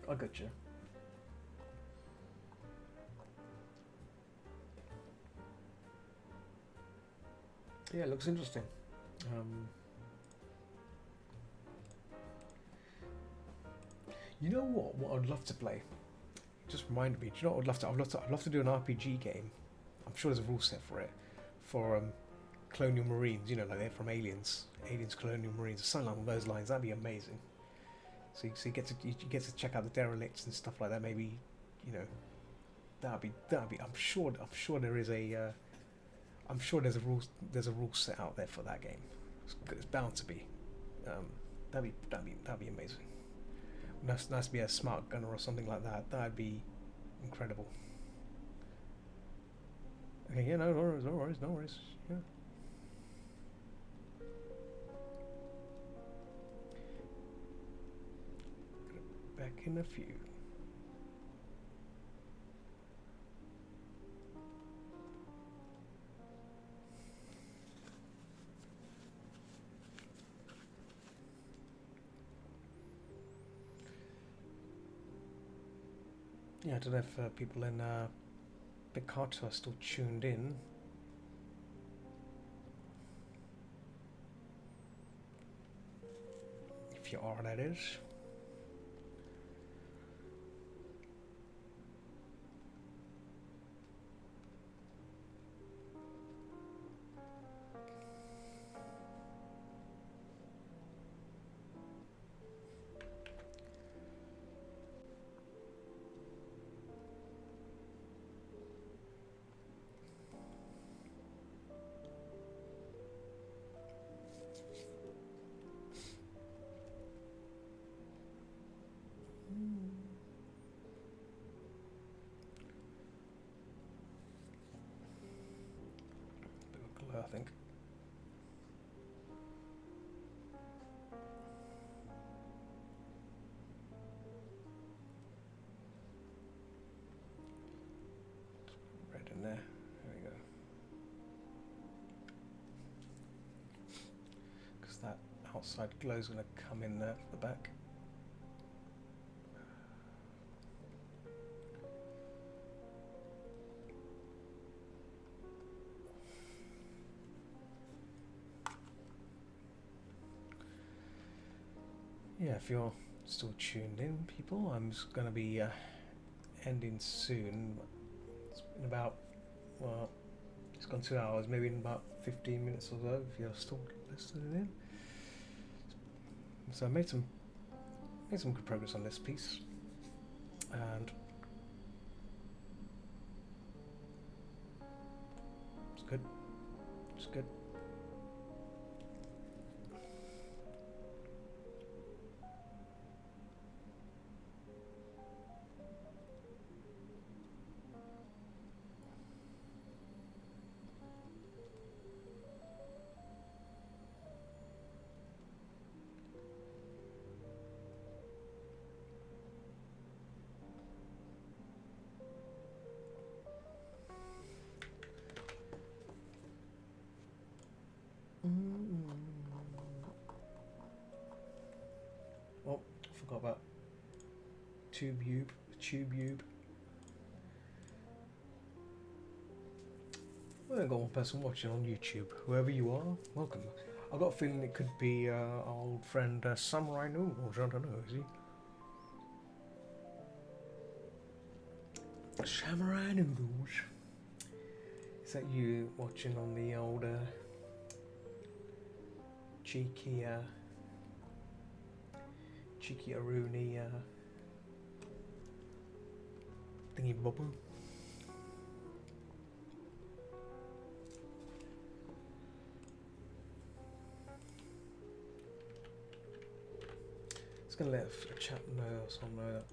I gotcha. Yeah, it looks interesting. You know what? What I'd love to play. Just reminded me. Do you know what I'd love to? I'd love to do an RPG game. I'm sure there's a rule set for it. For Colonial Marines. You know, like they're from Aliens. Aliens, Colonial Marines, or something along those lines. That'd be amazing. So you get to check out the derelicts and stuff like that. Maybe, you know, that'd be. I'm sure there is a. I'm sure there's a rule set out there for that game. It's bound to be. That'd be amazing. Nice to be a smart gunner or something like that. That'd be incredible. Okay, yeah, no worries. Yeah. Back in a few. Yeah, I don't know if people in Picato are still tuned in. If you are, that is. I think. Red in there. There we go. Because that outside glow is going to come in there for the back. Yeah, if you're still tuned in, people, I'm just going to be ending soon. It's been about, well, it's gone 2 hours, maybe in about 15 minutes or so, if you're still listening in. So I made some good progress on this piece, and it's good. It's good. Oh, forgot about TubeUbe. Well, I've got one person watching on YouTube. Whoever you are, welcome. I've got a feeling it could be our old friend Samurai Noodles. I don't know, is he? Samurai Noodles. Is that you watching on the old cheeky Aruni thingy bobble? Just gonna let a chap know, so I know that.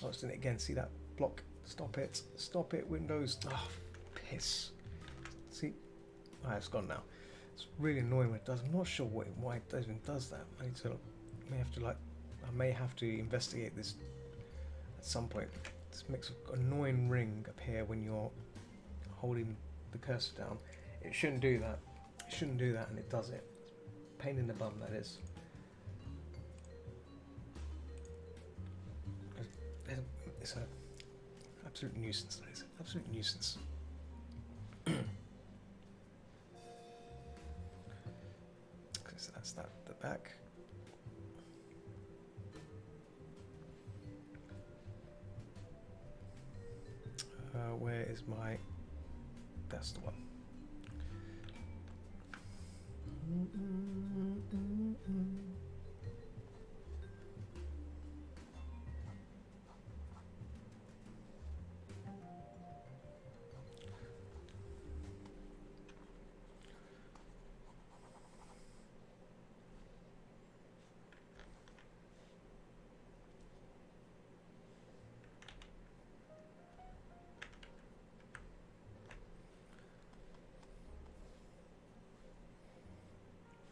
Oh, it's doing it again. See that block? Stop it. Stop it, Windows. Oh, piss. See? Ah, it's gone now. It's really annoying when it does. I'm not sure why it even does that. I may have to investigate this at some point. This makes an annoying ring appear when you're holding the cursor down. It shouldn't do that. It shouldn't do that, and it does it. Pain in the bum, that is. It's an absolute nuisance, that is. Absolute nuisance. So that's that, the back. Where is my... That's the one.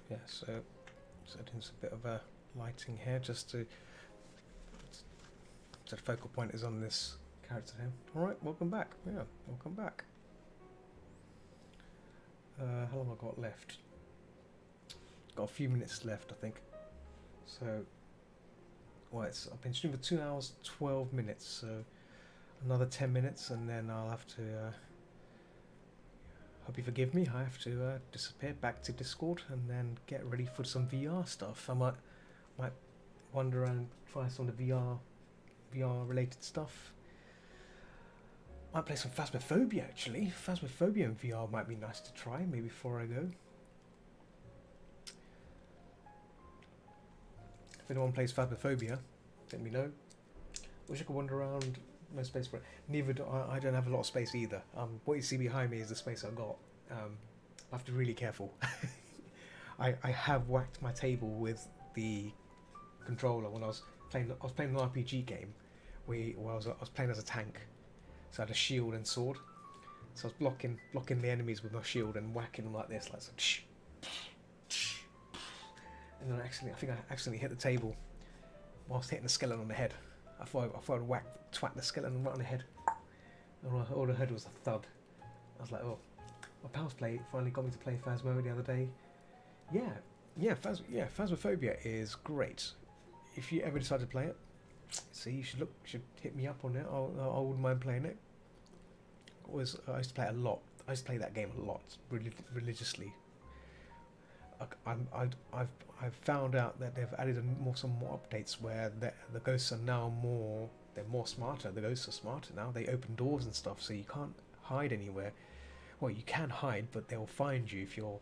Yeah, so doing a bit of a lighting here just to so the focal point is on this character here. Alright, welcome back. Yeah, welcome back. How long have I got left? Got a few minutes left, I think. So, well, I've been streaming for 2 hours, 12 minutes, so another 10 minutes and then I'll have to hope you forgive me. I have to disappear back to Discord and then get ready for some VR stuff. I might wander around and try some of the VR related stuff. Might play some Phasmophobia actually. Phasmophobia in VR might be nice to try maybe before I go. If anyone plays Phasmophobia, let me know. Wish I could wander around. No space for it. Neither do I. I don't have a lot of space either. What you see behind me is the space I've got. I have to be really careful. I have whacked my table with the controller when I was playing an RPG game where I was playing as a tank. So I had a shield and sword. So I was blocking the enemies with my shield and whacking them like this, like so. And then I think I accidentally hit the table whilst hitting the skeleton on the head. I thought I'd twat the skeleton right on the head. And all I heard was a thud. I was like, oh, my pals finally got me to play Phasmo the other day. Phasmophobia is great. If you ever decide to play it, see, you should hit me up on it. I wouldn't mind playing it. I used to play it a lot. I used to play that game a lot, religiously. I've found out that they've added some more updates where the ghosts are now they're more smarter. The ghosts are smarter now. They open doors and stuff, so you can't hide anywhere. Well, you can hide, but they'll find you if you're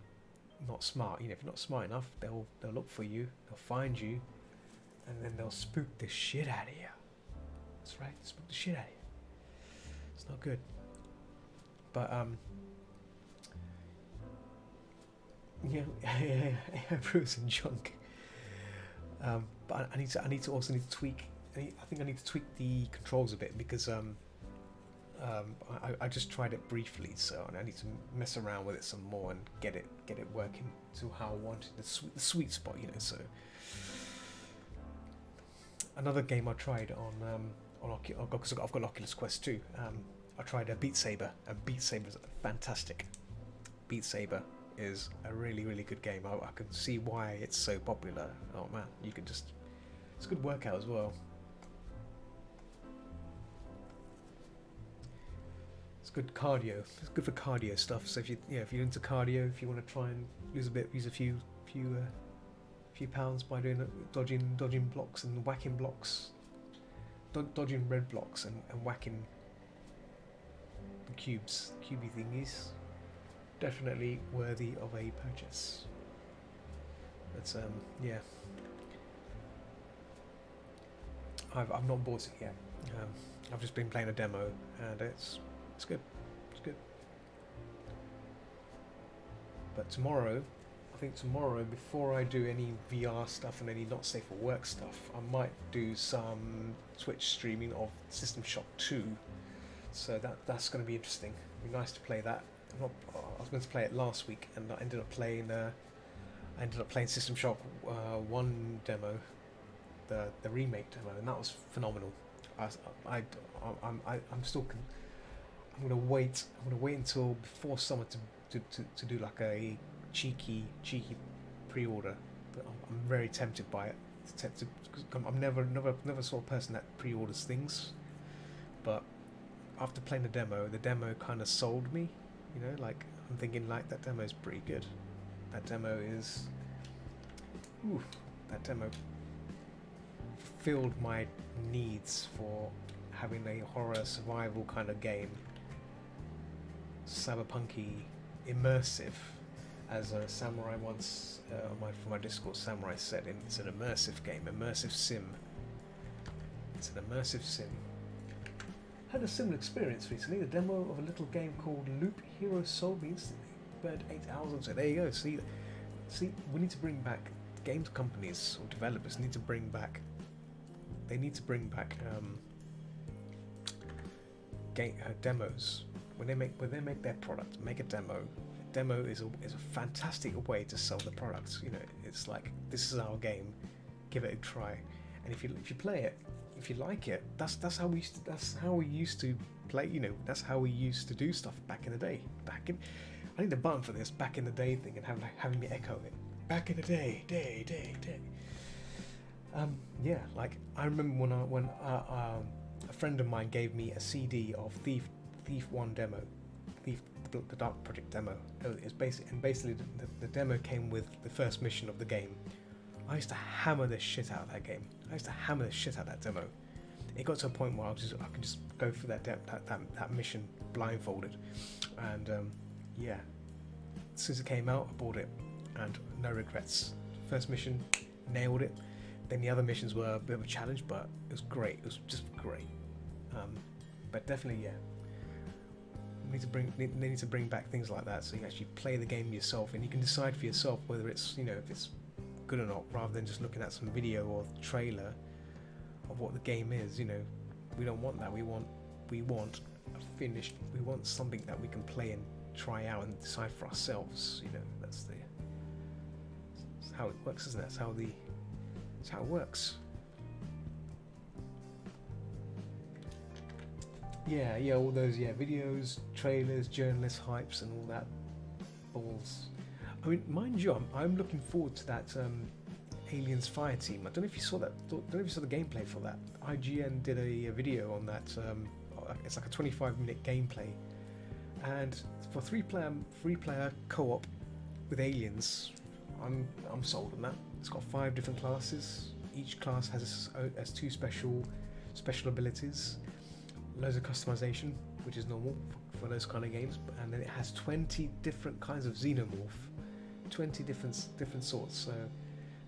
not smart. You know, if you're not smart enough, they'll look for you. They'll find you, and then they'll spook the shit out of you. That's right. Spooked the shit out of you. It's not good. But Bruce and junk. But I need to also tweak. I think I need to tweak the controls a bit because I just tried it briefly, so I need to mess around with it some more and get it working to how I wanted, the sweet spot, you know. So another game I tried on because I've got Oculus Quest 2. I tried Beat Saber, and Beat Saber is fantastic. Beat Saber is a really, really good game. I can see why it's so popular. Oh man, it's a good workout as well. It's good cardio. It's good for cardio stuff. So if you're into cardio, if you want to try and lose a few pounds by dodging blocks and whacking blocks, dodging red blocks and whacking the cubey thingies, definitely worthy of a purchase. But yeah, I've not bought it yet. I've just been playing a demo, and it's good. It's good. But tomorrow, before I do any VR stuff and any not safe for work stuff, I might do some Twitch streaming of System Shock 2. So that's going to be interesting. It'd be nice to play that. I was going to play it last week, and I ended up playing System Shock 1 demo, the remake demo, and that was phenomenal. I'm going to wait until before summer to do like a cheeky pre-order, but I'm very tempted by it. I'm never sort of person that pre-orders things, but after playing the demo kind of sold me. You know, like I'm thinking like that demo is pretty good. That demo fulfilled my needs for having a horror survival kind of game, cyberpunky, immersive. As a Samurai once, for my Discord, Samurai said, it's an immersive game, immersive sim. It's an immersive sim. Had a similar experience recently. The demo of a little game called Loop Hero sold me instantly. Burned 8 hours on it. There you go. See, we need to bring back games companies or developers need to bring back. They need to bring back demos when they make their product. Make a demo. Demo is a fantastic way to sell the product. You know, it's like, this is our game, give it a try, and if you play it, if you like it, that's how we used to play. You know, that's how we used to do stuff back in the day. I need a button for this back in the day thing and having me echo it. Back in the day. Yeah, like I remember when a friend of mine gave me a CD of Thief 1 demo, the Dark Project demo. It's basically the demo came with the first mission of the game. I used to hammer the shit out of that game. I used to hammer the shit out of that demo. It got to a point where I could just go through that mission blindfolded, and yeah. As soon as it came out, I bought it, and no regrets. First mission, nailed it. Then the other missions were a bit of a challenge, but it was great. It was just great. But definitely, yeah. They need to bring back things like that, so you can actually play the game yourself, and you can decide for yourself whether it's, you know, if it's good or not, rather than just looking at some video or trailer of what the game is. You know, we don't want that. We want a finished. We want something that we can play and try out and decide for ourselves. You know, that's how it works, isn't it? That's how it works. Yeah, all those videos, trailers, journalist hypes, and all that balls. I mean, mind you, I'm looking forward to that Aliens Fire Team. I don't know if you saw that. Don't know if you saw the gameplay for that. IGN did a video on that. It's like a 25-minute gameplay, and for three player co-op with aliens, I'm sold on that. It's got 5 different classes. Each class has two special abilities. Loads of customization, which is normal for those kind of games, and then it has 20 different kinds of xenomorph, 20 different sorts, so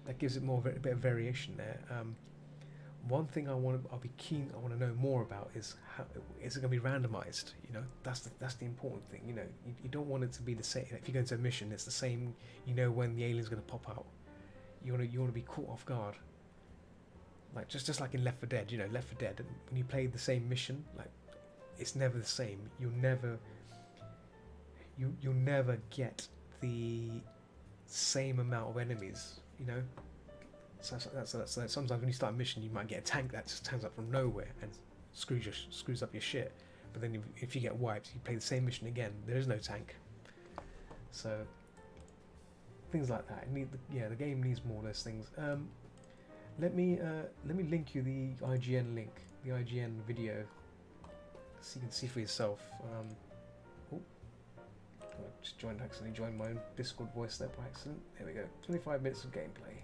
that gives it a bit of variation there. one thing I'll be keen. I want to know more about is how is it going to be randomized? You know, that's the important thing. You know, you don't want it to be the same. If you go into a mission, it's the same. You know when the alien's going to pop out. You want to be caught off guard. Like just like in Left 4 Dead. You know, Left 4 Dead. When you play the same mission, like it's never the same. You'll never get the same amount of enemies. You know. So sometimes when you start a mission, you might get a tank that just turns up from nowhere and screws up your shit. But then if you get wiped, you play the same mission again. There is no tank. So things like that. The game needs more of those things. Let me link you the IGN link, the IGN video, so you can see for yourself. I just accidentally joined my own Discord voice there by accident. There we go. 25 minutes of gameplay.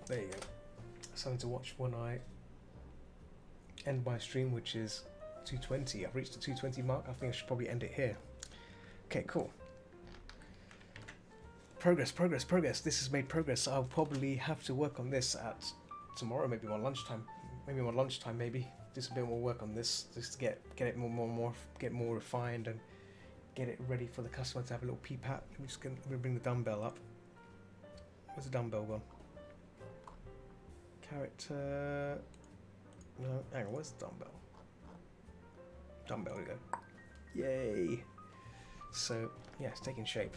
There you go. Something to watch when I end my stream, which is 2:20. I've reached the 2:20 mark. I think I should probably end it here. Okay, cool. Progress. This has made progress. I'll probably have to work on this at tomorrow, maybe on lunchtime. Maybe just a bit more work on this, just to get it more refined and get it ready for the customer to have a little peep at. Let me bring the dumbbell up. Where's the dumbbell gone? Character. No, hang on. Where's the dumbbell? Dumbbell. We go. Yay! So yeah, it's taking shape.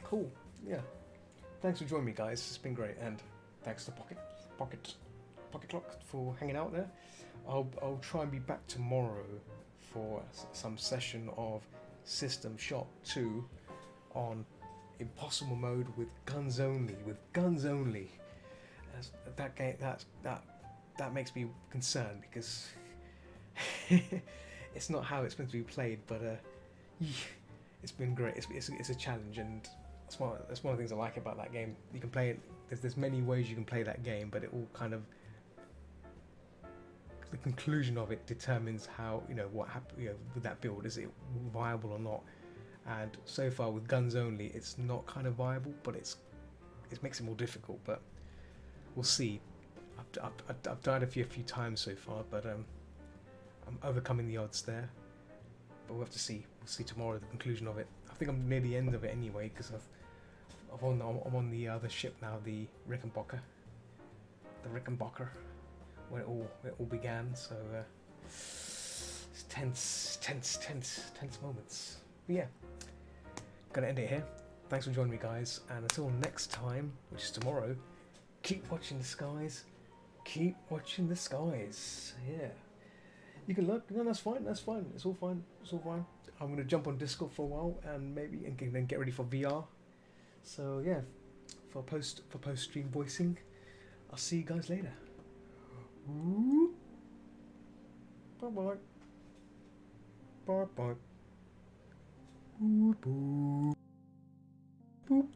Cool. Yeah. Thanks for joining me, guys. It's been great, and thanks to Pocket Clock for hanging out there. I'll try and be back tomorrow for some session of System Shock 2 on impossible mode with guns only. That game that makes me concerned because it's not how it's meant to be played, but it's been great. It's a challenge, and that's one of the things I like about that game. You can play it. There's many ways you can play that game, but it all kind of, the conclusion of it determines how, what happened, with that build. Is it viable or not? And so far with guns only, it's not kind of viable, but it makes it more difficult. But we'll see. I've died a few times so far, but I'm overcoming the odds there. But we'll have to see. We'll see tomorrow the conclusion of it. I think I'm near the end of it anyway, because I'm on the other ship now, the Rickenbacker, where it all began. So it's tense moments. But yeah, gonna end it here. Thanks for joining me, guys, and until next time, which is tomorrow, keep watching the skies. Keep watching the skies. Yeah. You can look. No, that's fine. It's all fine. I'm gonna jump on Discord for a while and then get ready for VR. So yeah, for post stream voicing. I'll see you guys later. Bye bye. Bye bye. Boop boop. Boop.